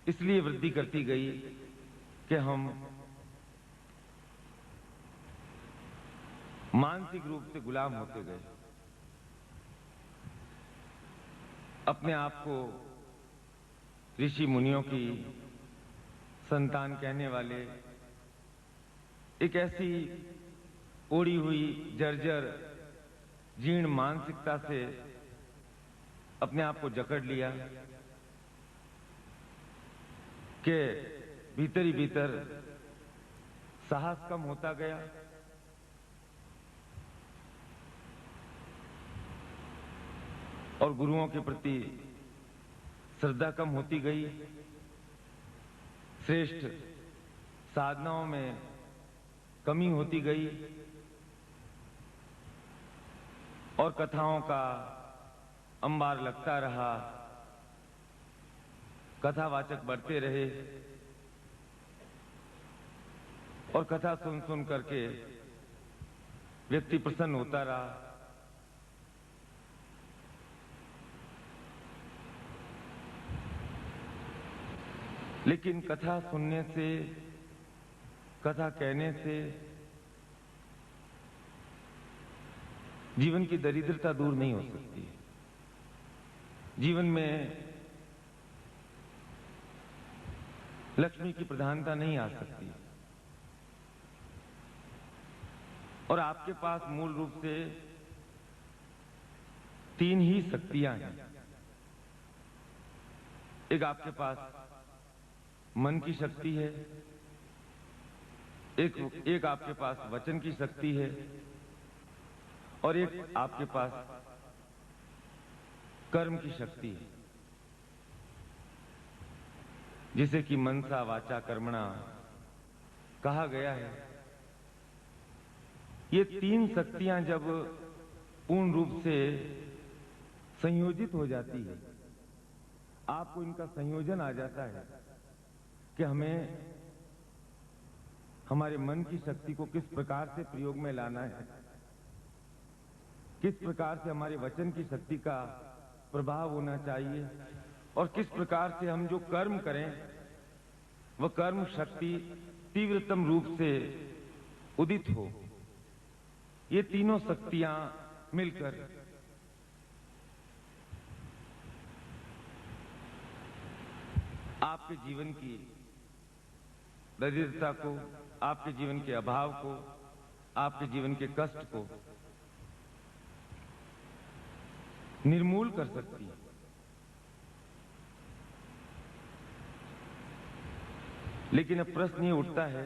[SPEAKER 2] इसलिए वृद्धि करती गई कि हम मानसिक रूप से गुलाम होते गए। अपने आप को ऋषि मुनियों की संतान कहने वाले एक ऐसी ओढ़ी हुई जर्जर जीर्ण मानसिकता से अपने आप को जकड़ लिया कि भीतर ही भीतर साहस कम होता गया और गुरुओं के प्रति श्रद्धा कम होती गई। श्रेष्ठ साधनाओं में कमी होती गई और कथाओं का अंबार लगता रहा। कथावाचक बढ़ते रहे और कथा सुन सुन करके व्यक्ति प्रसन्न होता रहा। लेकिन कथा सुनने से, कथा कहने से जीवन की दरिद्रता दूर नहीं हो सकती। जीवन में लक्ष्मी की प्रधानता नहीं आ सकती। और आपके पास मूल रूप से तीन ही शक्तियां हैं। एक आपके पास मन की शक्ति है, एक आपके पास वचन की शक्ति है और एक आपके पास कर्म की शक्ति है, जिसे कि मनसा वाचा कर्मणा कहा गया है। ये तीन शक्तियां जब पूर्ण रूप से संयोजित हो जाती है, आपको इनका संयोजन आ जाता है कि हमें हमारे मन की शक्ति को किस प्रकार से प्रयोग में लाना है, किस प्रकार से हमारे वचन की शक्ति का प्रभाव होना चाहिए और किस प्रकार से हम जो कर्म करें वह कर्म शक्ति तीव्रतम रूप से उदित हो। ये तीनों शक्तियां मिलकर आपके जीवन की दरिद्रता को, आपके जीवन के अभाव को, आपके जीवन के कष्ट को निर्मूल कर सकती है। लेकिन अब प्रश्न ये उठता है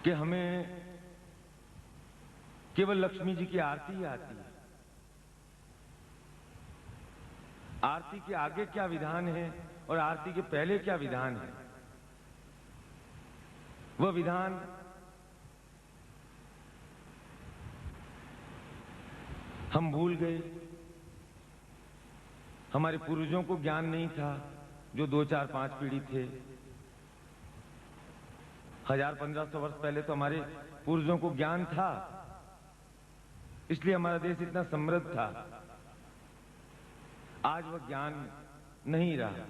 [SPEAKER 2] कि हमें केवल लक्ष्मी जी की आरती ही आती है। आरती के आगे क्या विधान है और आरती के पहले क्या विधान है, वह विधान हम भूल गए। हमारे पूर्वजों को ज्ञान नहीं था, जो 2, 4, 5 पीढ़ी थे। 1000-1500 वर्ष पहले तो हमारे पूर्वजों को ज्ञान था, इसलिए हमारा देश इतना समृद्ध था। आज वह ज्ञान नहीं रहा।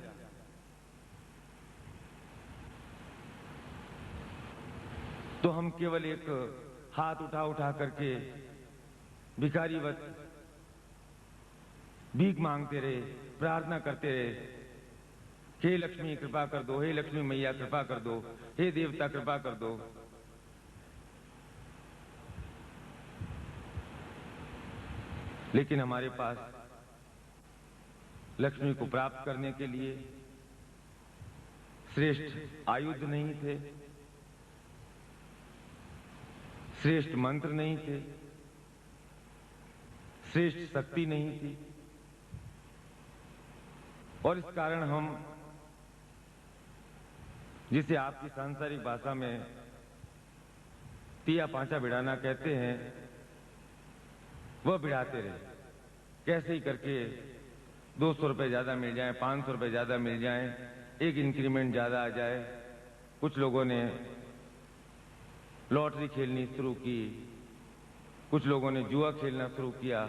[SPEAKER 2] तो हम केवल एक हाथ उठा उठा करके भिखारीवत भीख मांगते रहे, प्रार्थना करते रहे, हे लक्ष्मी कृपा कर दो, हे लक्ष्मी मैया कृपा कर दो, हे देवता कृपा कर दो। लेकिन हमारे पास लक्ष्मी को प्राप्त करने के लिए श्रेष्ठ आयुध नहीं थे, श्रेष्ठ मंत्र नहीं थे, श्रेष्ठ शक्ति नहीं थी। और इस कारण हम, जिसे आपकी सांसारिक भाषा में तिया पांचा बिड़ाना कहते हैं, वह बिड़ाते रहे। कैसे ही करके 200 रुपए ज्यादा मिल जाए, 500 रुपए ज्यादा मिल जाए, एक इंक्रीमेंट ज्यादा आ जाए। कुछ लोगों ने लॉटरी खेलनी शुरू की, कुछ लोगों ने जुआ खेलना शुरू किया,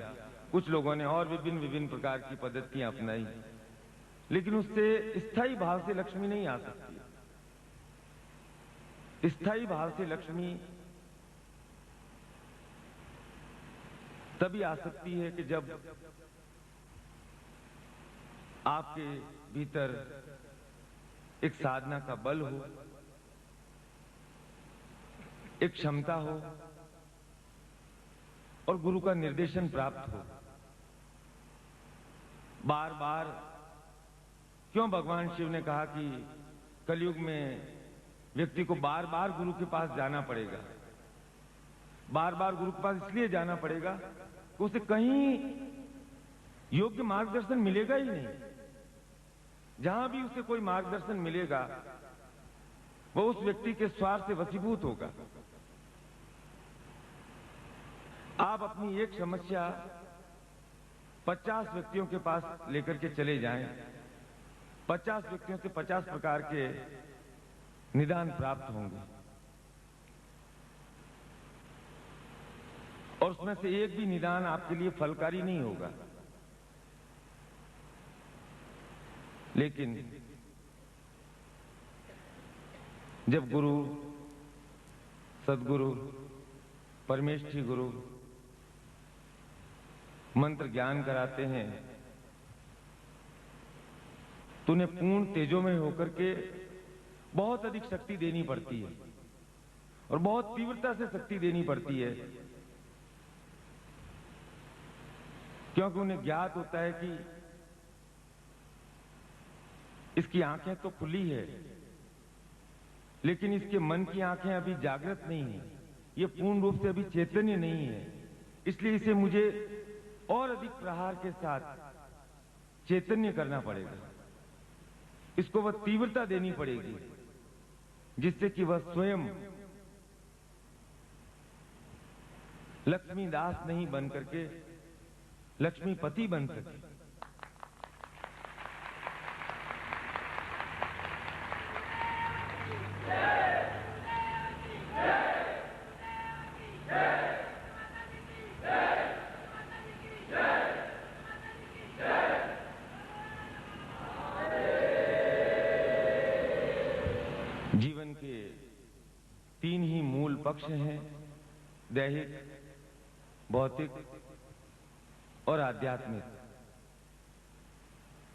[SPEAKER 2] कुछ लोगों ने और विभिन्न विभिन्न प्रकार की पद्धतियां अपनाई। लेकिन उससे स्थायी भाव से लक्ष्मी नहीं आ सकती। स्थायी भाव से लक्ष्मी तभी आ सकती है कि जब आपके भीतर एक साधना का बल हो, एक क्षमता हो और गुरु का निर्देशन प्राप्त हो। बार बार क्यों भगवान शिव ने कहा कि कलयुग में व्यक्ति को बार बार गुरु के पास जाना पड़ेगा? बार बार गुरु के पास इसलिए जाना पड़ेगा कि उसे कहीं योग्य मार्गदर्शन मिलेगा ही नहीं। जहां भी उसे कोई मार्गदर्शन मिलेगा वो उस व्यक्ति के स्वार्थ से वशीभूत होगा। आप अपनी एक समस्या 50 व्यक्तियों के पास लेकर के चले जाएं, 50 व्यक्तियों से 50 प्रकार के निदान प्राप्त होंगे और उसमें से एक भी निदान आपके लिए फलकारी नहीं होगा। लेकिन जब गुरु, सदगुरु, परमेष्ठी गुरु मंत्र ज्ञान कराते हैं तो उन्हें पूर्ण तेजो में होकर के बहुत अधिक शक्ति देनी पड़ती है और बहुत तीव्रता से शक्ति देनी पड़ती है, क्योंकि उन्हें ज्ञात होता है कि इसकी आंखें तो खुली है लेकिन इसके मन की आंखें अभी जागृत नहीं है, ये पूर्ण रूप से अभी चैतन्य नहीं है। इसलिए इसे मुझे और अधिक प्रहार के साथ चैतन्य करना पड़ेगा, इसको वह तीव्रता देनी पड़ेगी जिससे कि वह स्वयं लक्ष्मी दास नहीं बन करके लक्ष्मीपति बन सके। जीवन के 3 ही मूल पक्ष हैं, दैहिक, भौतिक और आध्यात्मिक।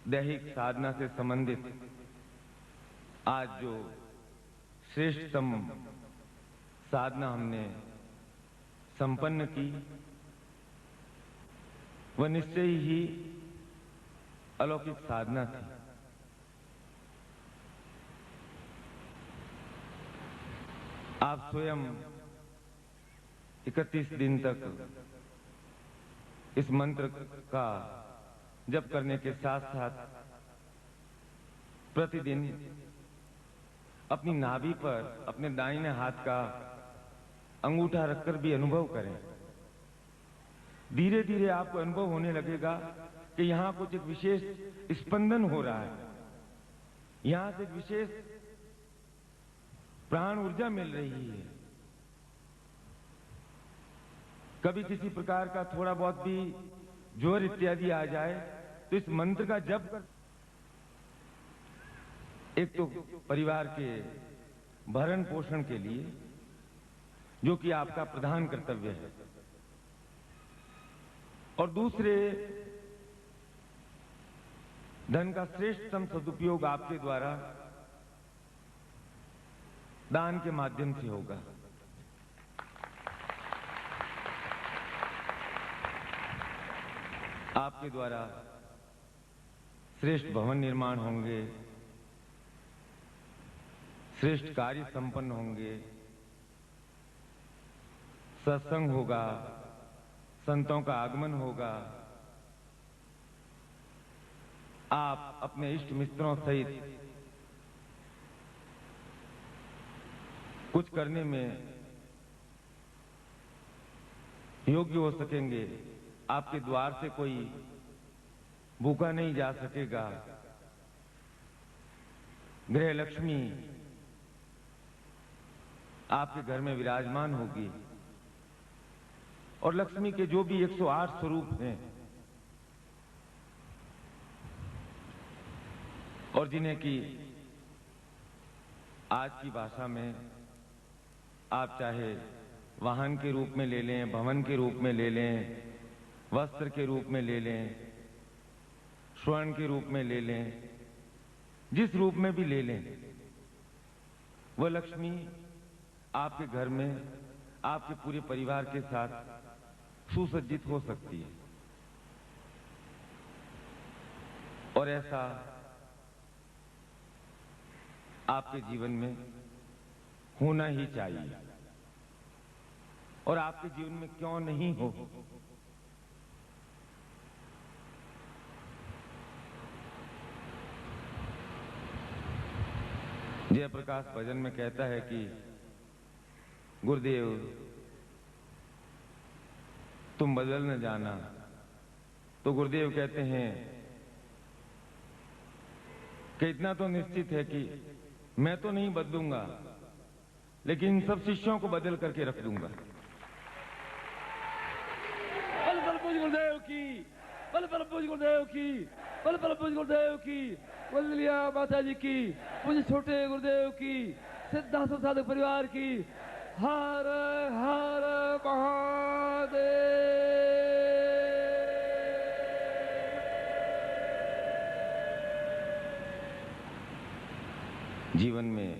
[SPEAKER 2] दैहिक साधना से संबंधित आज जो श्रेष्ठतम साधना हमने संपन्न की वह निश्चय ही अलौकिक साधना थी। आप स्वयं 31 दिन तक इस मंत्र का जप करने के साथ साथ प्रतिदिन अपनी नाभि पर अपने दाहिने हाथ का अंगूठा रखकर भी अनुभव करें। धीरे धीरे आपको अनुभव होने लगेगा कि यहां कुछ एक विशेष स्पंदन हो रहा है, यहां से एक विशेष प्राण ऊर्जा मिल रही है। कभी किसी प्रकार का थोड़ा बहुत भी ज्वर इत्यादि आ जाए तो इस मंत्र का जप कर, एक तो परिवार के भरण पोषण के लिए जो कि आपका प्रधान कर्तव्य है, और दूसरे धन का श्रेष्ठतम सदुपयोग आपके द्वारा दान के माध्यम से होगा। आपके द्वारा श्रेष्ठ भवन निर्माण होंगे, श्रेष्ठ कार्य संपन्न होंगे, सत्संग होगा, संतों का आगमन होगा। आप अपने इष्ट मित्रों सहित कुछ करने में योग्य हो सकेंगे। आपके द्वार से कोई भूखा नहीं जा सकेगा। गृह लक्ष्मी आपके घर में विराजमान होगी और लक्ष्मी के जो भी 108 स्वरूप हैं और जिन्हें कि आज की भाषा में आप चाहे वाहन के रूप में ले लें, भवन के रूप में ले लें, वस्त्र के रूप में ले लें, स्वर्ण के रूप में ले लें, जिस रूप में भी ले लें, वह लक्ष्मी आपके घर में आपके पूरे परिवार के साथ सुसज्जित हो सकती है। और ऐसा आपके जीवन में होना ही चाहिए। और आपके जीवन में क्यों नहीं हो? जयप्रकाश भजन में कहता है कि गुरुदेव तुम बदल न जाना। तो गुरुदेव कहते हैं कि इतना तो निश्चित है कि मैं तो नहीं बदलूंगा, लेकिन इन सब शिष्यों को बदल करके रख दूंगा।
[SPEAKER 3] बल बल पूज गुरुदेव की, बल बल पूज गुरुदेव की, बल बल पूज गुरुदेव की, वंदलिया माता जी की, पूज छोटे गुरुदेव की, सिद्धार्थ साधक परिवार की। हर हर महादेव।
[SPEAKER 2] जीवन में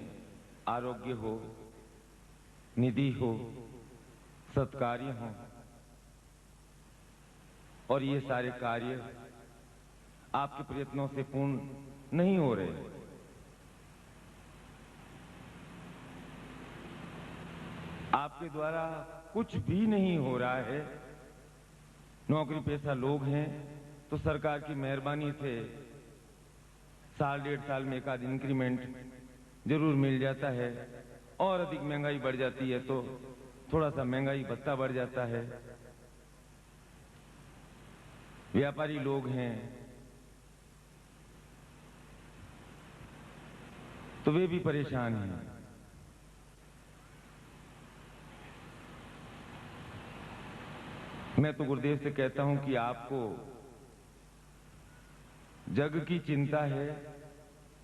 [SPEAKER 2] आरोग्य हो, निधि हो, सत्कार्य हो, और ये सारे कार्य आपके प्रयत्नों से पूर्ण नहीं हो रहे। आपके द्वारा कुछ भी नहीं हो रहा है। नौकरी पेशा लोग हैं तो सरकार की मेहरबानी से साल डेढ़ साल में एक आध इंक्रीमेंट जरूर मिल जाता है, और अधिक महंगाई बढ़ जाती है तो थोड़ा सा महंगाई भत्ता बढ़ जाता है। व्यापारी लोग हैं तो वे भी परेशान हैं। मैं तो गुरुदेव से कहता हूं कि आपको जग की चिंता है,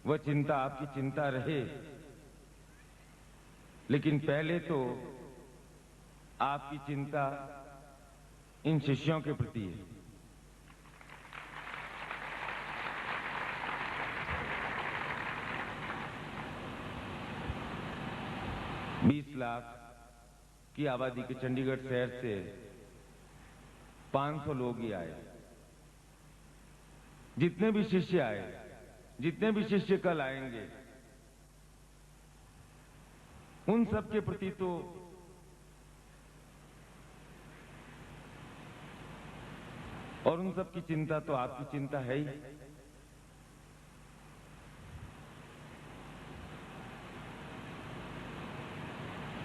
[SPEAKER 2] वह चिंता आपकी चिंता रहे, लेकिन पहले तो आपकी चिंता इन शिष्यों के प्रति है। 20 लाख की आबादी के चंडीगढ़ शहर से 500 लोग ही आए। जितने भी शिष्य आए, जितने भी शिष्य कल आएंगे, उन सब के प्रति तो और उन सब की चिंता तो आपकी चिंता है ही।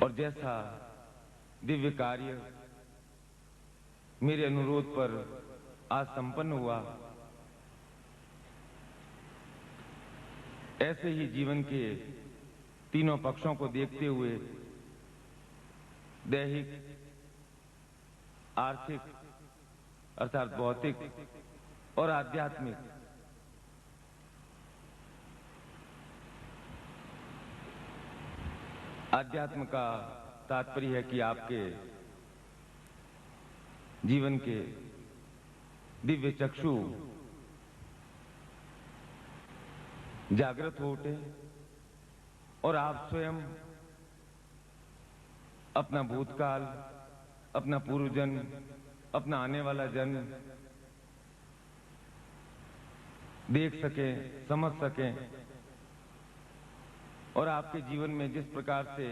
[SPEAKER 2] और जैसा दिव्य कार्य मेरे अनुरोध पर आज संपन्न हुआ, ऐसे ही जीवन के तीनों पक्षों को देखते हुए दैहिक, आर्थिक अर्थात भौतिक और आध्यात्मिक, आध्यात्म का तात्पर्य है कि आपके जीवन के दिव्य चक्षु जागृत हो उठे और आप स्वयं अपना भूतकाल, अपना पूर्व जन्म, अपना आने वाला जन्म देख सकें, समझ सकें और आपके जीवन में जिस प्रकार से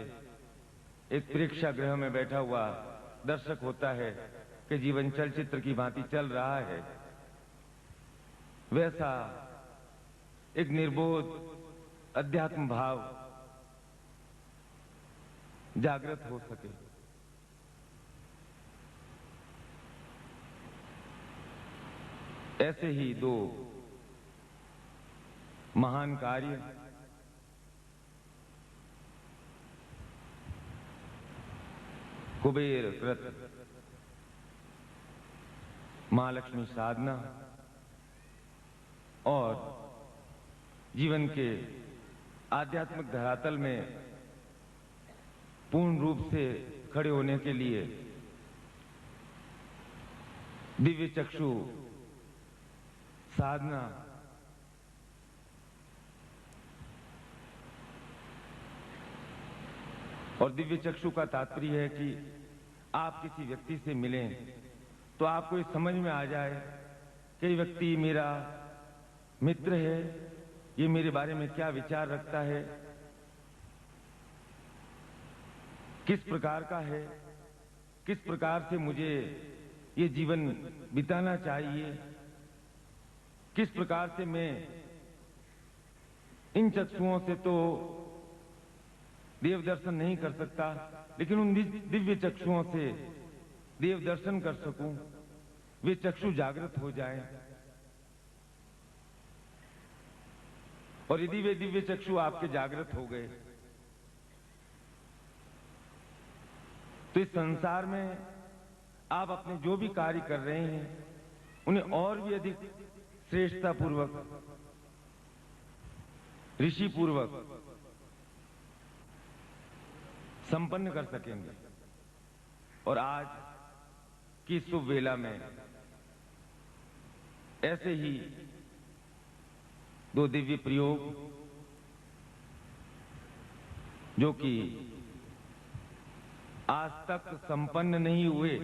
[SPEAKER 2] एक प्रेक्षागृह में बैठा हुआ दर्शक होता है कि जीवन चलचित्र की भांति चल रहा है, वैसा एक निर्बोध अध्यात्म भाव जागृत हो सके। ऐसे ही दो महान कार्य कुबेर कृत महालक्ष्मी साधना और जीवन के आध्यात्मिक धरातल में पूर्ण रूप से खड़े होने के लिए दिव्य चक्षु साधना और दिव्य चक्षु का तात्पर्य है कि आप किसी व्यक्ति से मिलें तो आपको ये समझ में आ जाए कि ये व्यक्ति मेरा मित्र है, ये मेरे बारे में क्या विचार रखता है, किस प्रकार का है, किस प्रकार से मुझे ये जीवन बिताना चाहिए, किस प्रकार से मैं इन चक्षुओं से तो देव दर्शन नहीं कर सकता, लेकिन उन दिव्य चक्षुओं से देव दर्शन कर सकूं, वे चक्षु जागृत हो जाएं। और यदि वे दिव्य चक्षु आपके जागृत हो गए तो इस संसार में आप अपने जो भी कार्य कर रहे हैं उन्हें और भी अधिक श्रेष्ठता पूर्वक, ऋषि पूर्वक संपन्न कर सकेंगे। और आज की शुभ वेला में ऐसे ही दो दिव्य प्रयोग जो कि आज तक संपन्न नहीं हुए,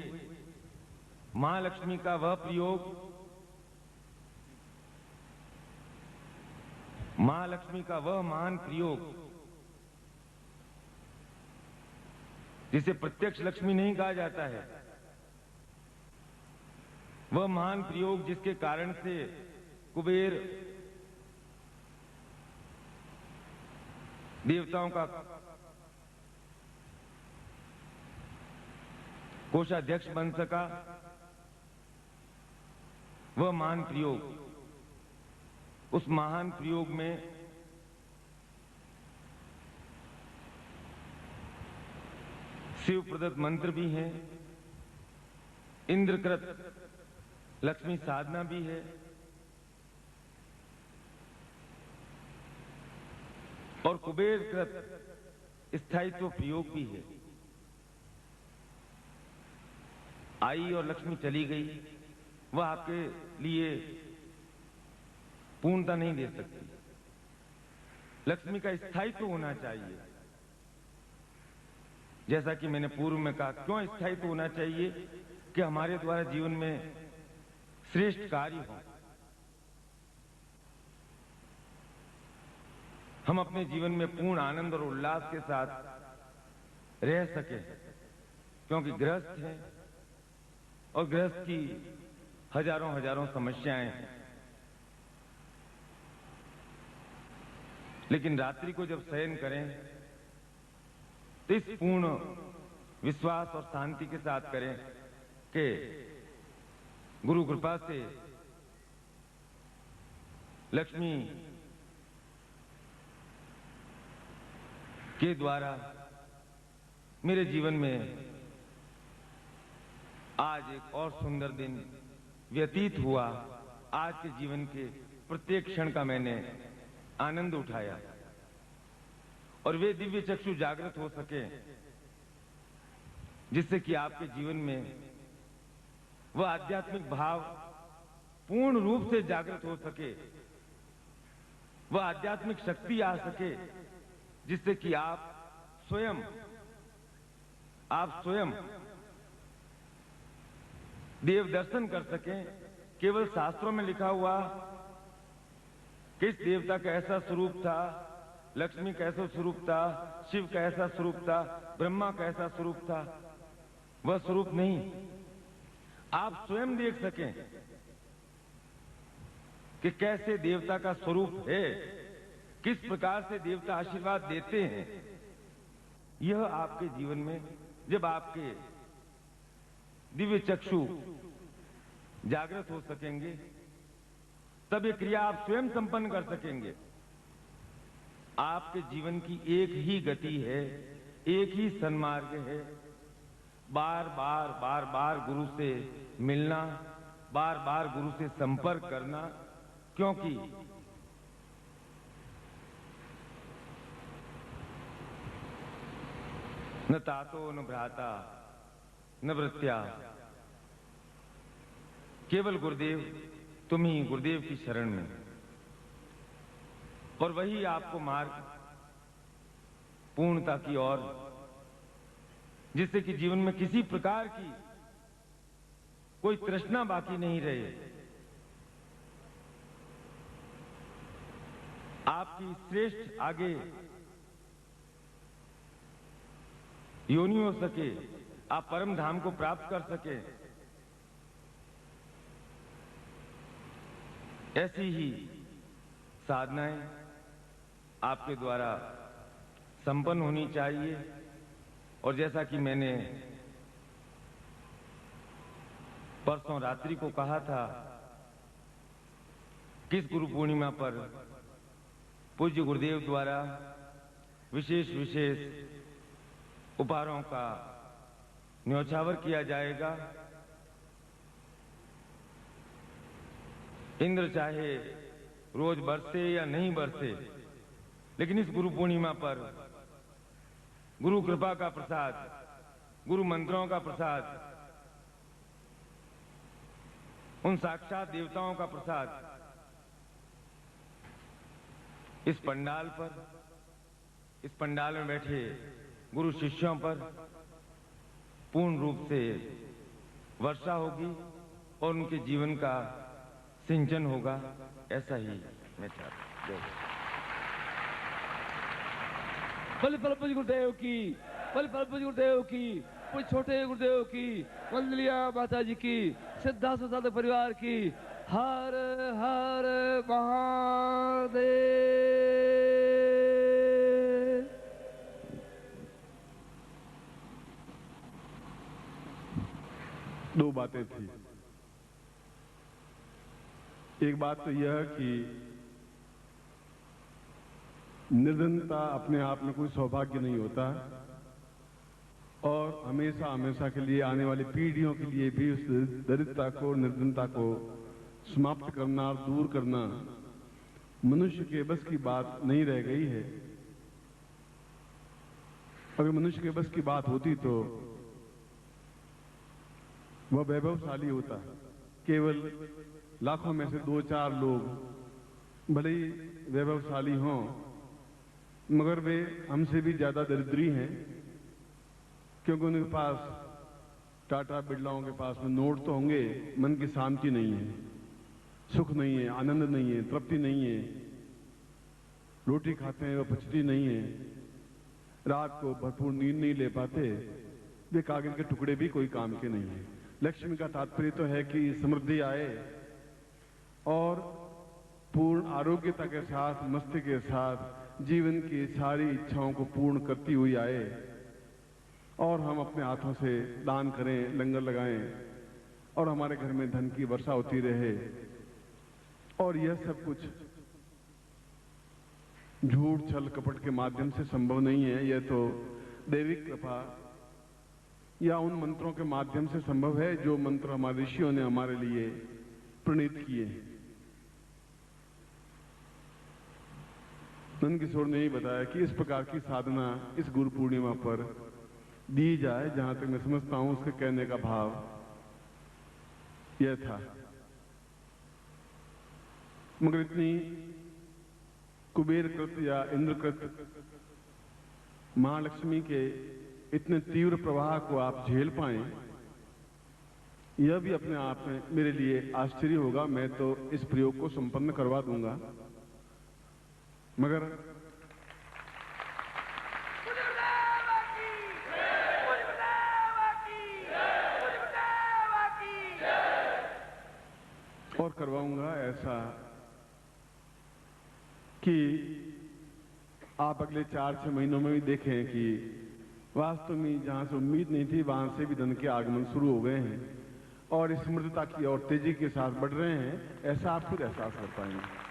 [SPEAKER 2] महालक्ष्मी का वह प्रयोग, महालक्ष्मी का वह महान प्रयोग जिसे प्रत्यक्ष लक्ष्मी नहीं कहा जाता है, वह महान प्रयोग जिसके कारण से कुबेर देवताओं का कोषाध्यक्ष बन सका, वह महान प्रयोग, उस महान प्रयोग में शिव प्रदत्त मंत्र भी हैं, इंद्रकृत लक्ष्मी साधना भी है और कुबेर कृत स्थायित्व प्रयोग भी है। आई और लक्ष्मी चली गई, वह आपके लिए पूर्णता नहीं दे सकती। लक्ष्मी का स्थायित्व होना चाहिए। जैसा कि मैंने पूर्व में कहा, क्यों स्थायित्व होना चाहिए? कि हमारे द्वारा जीवन में श्रेष्ठ कार्य हो, हम अपने जीवन में पूर्ण आनंद और उल्लास के साथ रह सके, क्योंकि गृहस्थ हैं और गृहस्थ की हजारों हजारों समस्याएं हैं। लेकिन रात्रि को जब शयन करें तो इस पूर्ण विश्वास और शांति के साथ करें कि गुरु कृपा से लक्ष्मी के द्वारा मेरे जीवन में आज एक और सुंदर दिन व्यतीत हुआ। आज के जीवन के प्रत्येक क्षण का मैंने आनंद उठाया और वे दिव्य चक्षु जागृत हो सके, जिससे कि आपके जीवन में वह आध्यात्मिक भाव पूर्ण रूप से जागृत हो सके, वह आध्यात्मिक शक्ति आ सके जिससे कि आप स्वयं देव दर्शन कर सकें। केवल शास्त्रों में लिखा हुआ किस देवता का ऐसा स्वरूप था, लक्ष्मी का ऐसा स्वरूप था, शिव का ऐसा स्वरूप था, ब्रह्मा का ऐसा स्वरूप था, वह स्वरूप नहीं, आप स्वयं देख सकें कि कैसे देवता का स्वरूप है, किस प्रकार से देवता आशीर्वाद देते हैं। यह आपके जीवन में जब आपके दिव्य चक्षु जागृत हो सकेंगे, तब ये क्रिया आप स्वयं संपन्न कर सकेंगे। आपके जीवन की एक ही गति है, एक ही सन्मार्ग है, बार बार गुरु से मिलना, बार बार गुरु से संपर्क करना, क्योंकि न तातो न भ्राता न वृत्या, केवल गुरुदेव, तुम ही गुरुदेव की शरण में, और वही आपको मार्ग पूर्णता की ओर, जिससे कि जीवन में किसी प्रकार की कोई तृष्णा बाकी नहीं रहे। आपकी श्रेष्ठ आगे योनि हो सके, आप परम धाम को प्राप्त कर सके, ऐसी ही साधनाएं आपके द्वारा संपन्न होनी चाहिए। और जैसा कि मैंने परसों रात्रि को कहा था, किस गुरु पूर्णिमा पर पूज्य गुरुदेव द्वारा विशेष उपहारों का न्योछावर किया जाएगा। इंद्र चाहे रोज बरसे या नहीं बरसे, लेकिन इस गुरु पूर्णिमा पर गुरु कृपा का प्रसाद, गुरु मंत्रों का प्रसाद, उन साक्षात देवताओं का प्रसाद इस पंडाल पर, इस पंडाल में बैठे गुरु शिष्यों पर पूर्ण रूप से वर्षा होगी और उनके जीवन का सिंचन होगा। ऐसा ही मैं चाहता हूं।
[SPEAKER 3] बल बल पूज्य गुरुदेव की, बल बल पूज्य गुरुदेव की, पूज्य छोटे गुरुदेव की, वंदलिया माता जी की, सिद्धार्थ साधक परिवार की। हर हर महादेव।
[SPEAKER 1] दो बातें थी। एक बात तो यह कि निर्धनता अपने आप में कोई सौभाग्य नहीं होता, और हमेशा हमेशा के लिए आने वाली पीढ़ियों के लिए भी उस दरिद्रता को, निर्धनता को समाप्त करना और दूर करना मनुष्य के बस की बात नहीं रह गई है। अगर मनुष्य के बस की बात होती तो वह वैभवशाली होता। केवल लाखों में से 2-4 लोग भले ही वैभवशाली हों, मगर वे हमसे भी ज्यादा दरिद्री हैं, क्योंकि उनके पास, टाटा बिरलाओं के पास में नोट तो होंगे, मन की शांति नहीं है, सुख नहीं है, आनंद नहीं है, तृप्ति नहीं है। रोटी खाते हैं वह पचती नहीं है, रात को भरपूर नींद नहीं ले पाते, वे कागज के टुकड़े भी कोई काम के नहीं है। लक्ष्मी का तात्पर्य तो है कि समृद्धि आए और पूर्ण आरोग्यता के साथ, मस्ती के साथ जीवन की सारी इच्छाओं को पूर्ण करती हुई आए, और हम अपने हाथों से दान करें, लंगर लगाएं, और हमारे घर में धन की वर्षा होती रहे। और यह सब कुछ झूठ, छल, कपट के माध्यम से संभव नहीं है। यह तो दैविक कृपा या उन मंत्रों के माध्यम से संभव है जो मंत्र हमारे ऋषियों ने हमारे लिए प्रणीत किए। नंदकिशोर ने ही बताया कि इस प्रकार की साधना इस गुरु पूर्णिमा पर दी जाए। जहां तक मैं समझता हूं उसके कहने का भाव यह था। मगर इतनी कुबेरकृत या इंद्रकृत महालक्ष्मी के इतने तीव्र प्रवाह को आप झेल पाएं, यह भी अपने आप में मेरे लिए आश्चर्य होगा। मैं तो इस प्रयोग को संपन्न करवा दूंगा, मगर और करवाऊंगा ऐसा कि आप अगले 4-6 महीनों में भी देखें कि वास्तव में जहां से उम्मीद नहीं थी वहां से भी धन के आगमन शुरू हो गए हैं और स्मृतता की और तेजी के साथ बढ़ रहे हैं, ऐसा आप खुद एहसास कर पाएंगे।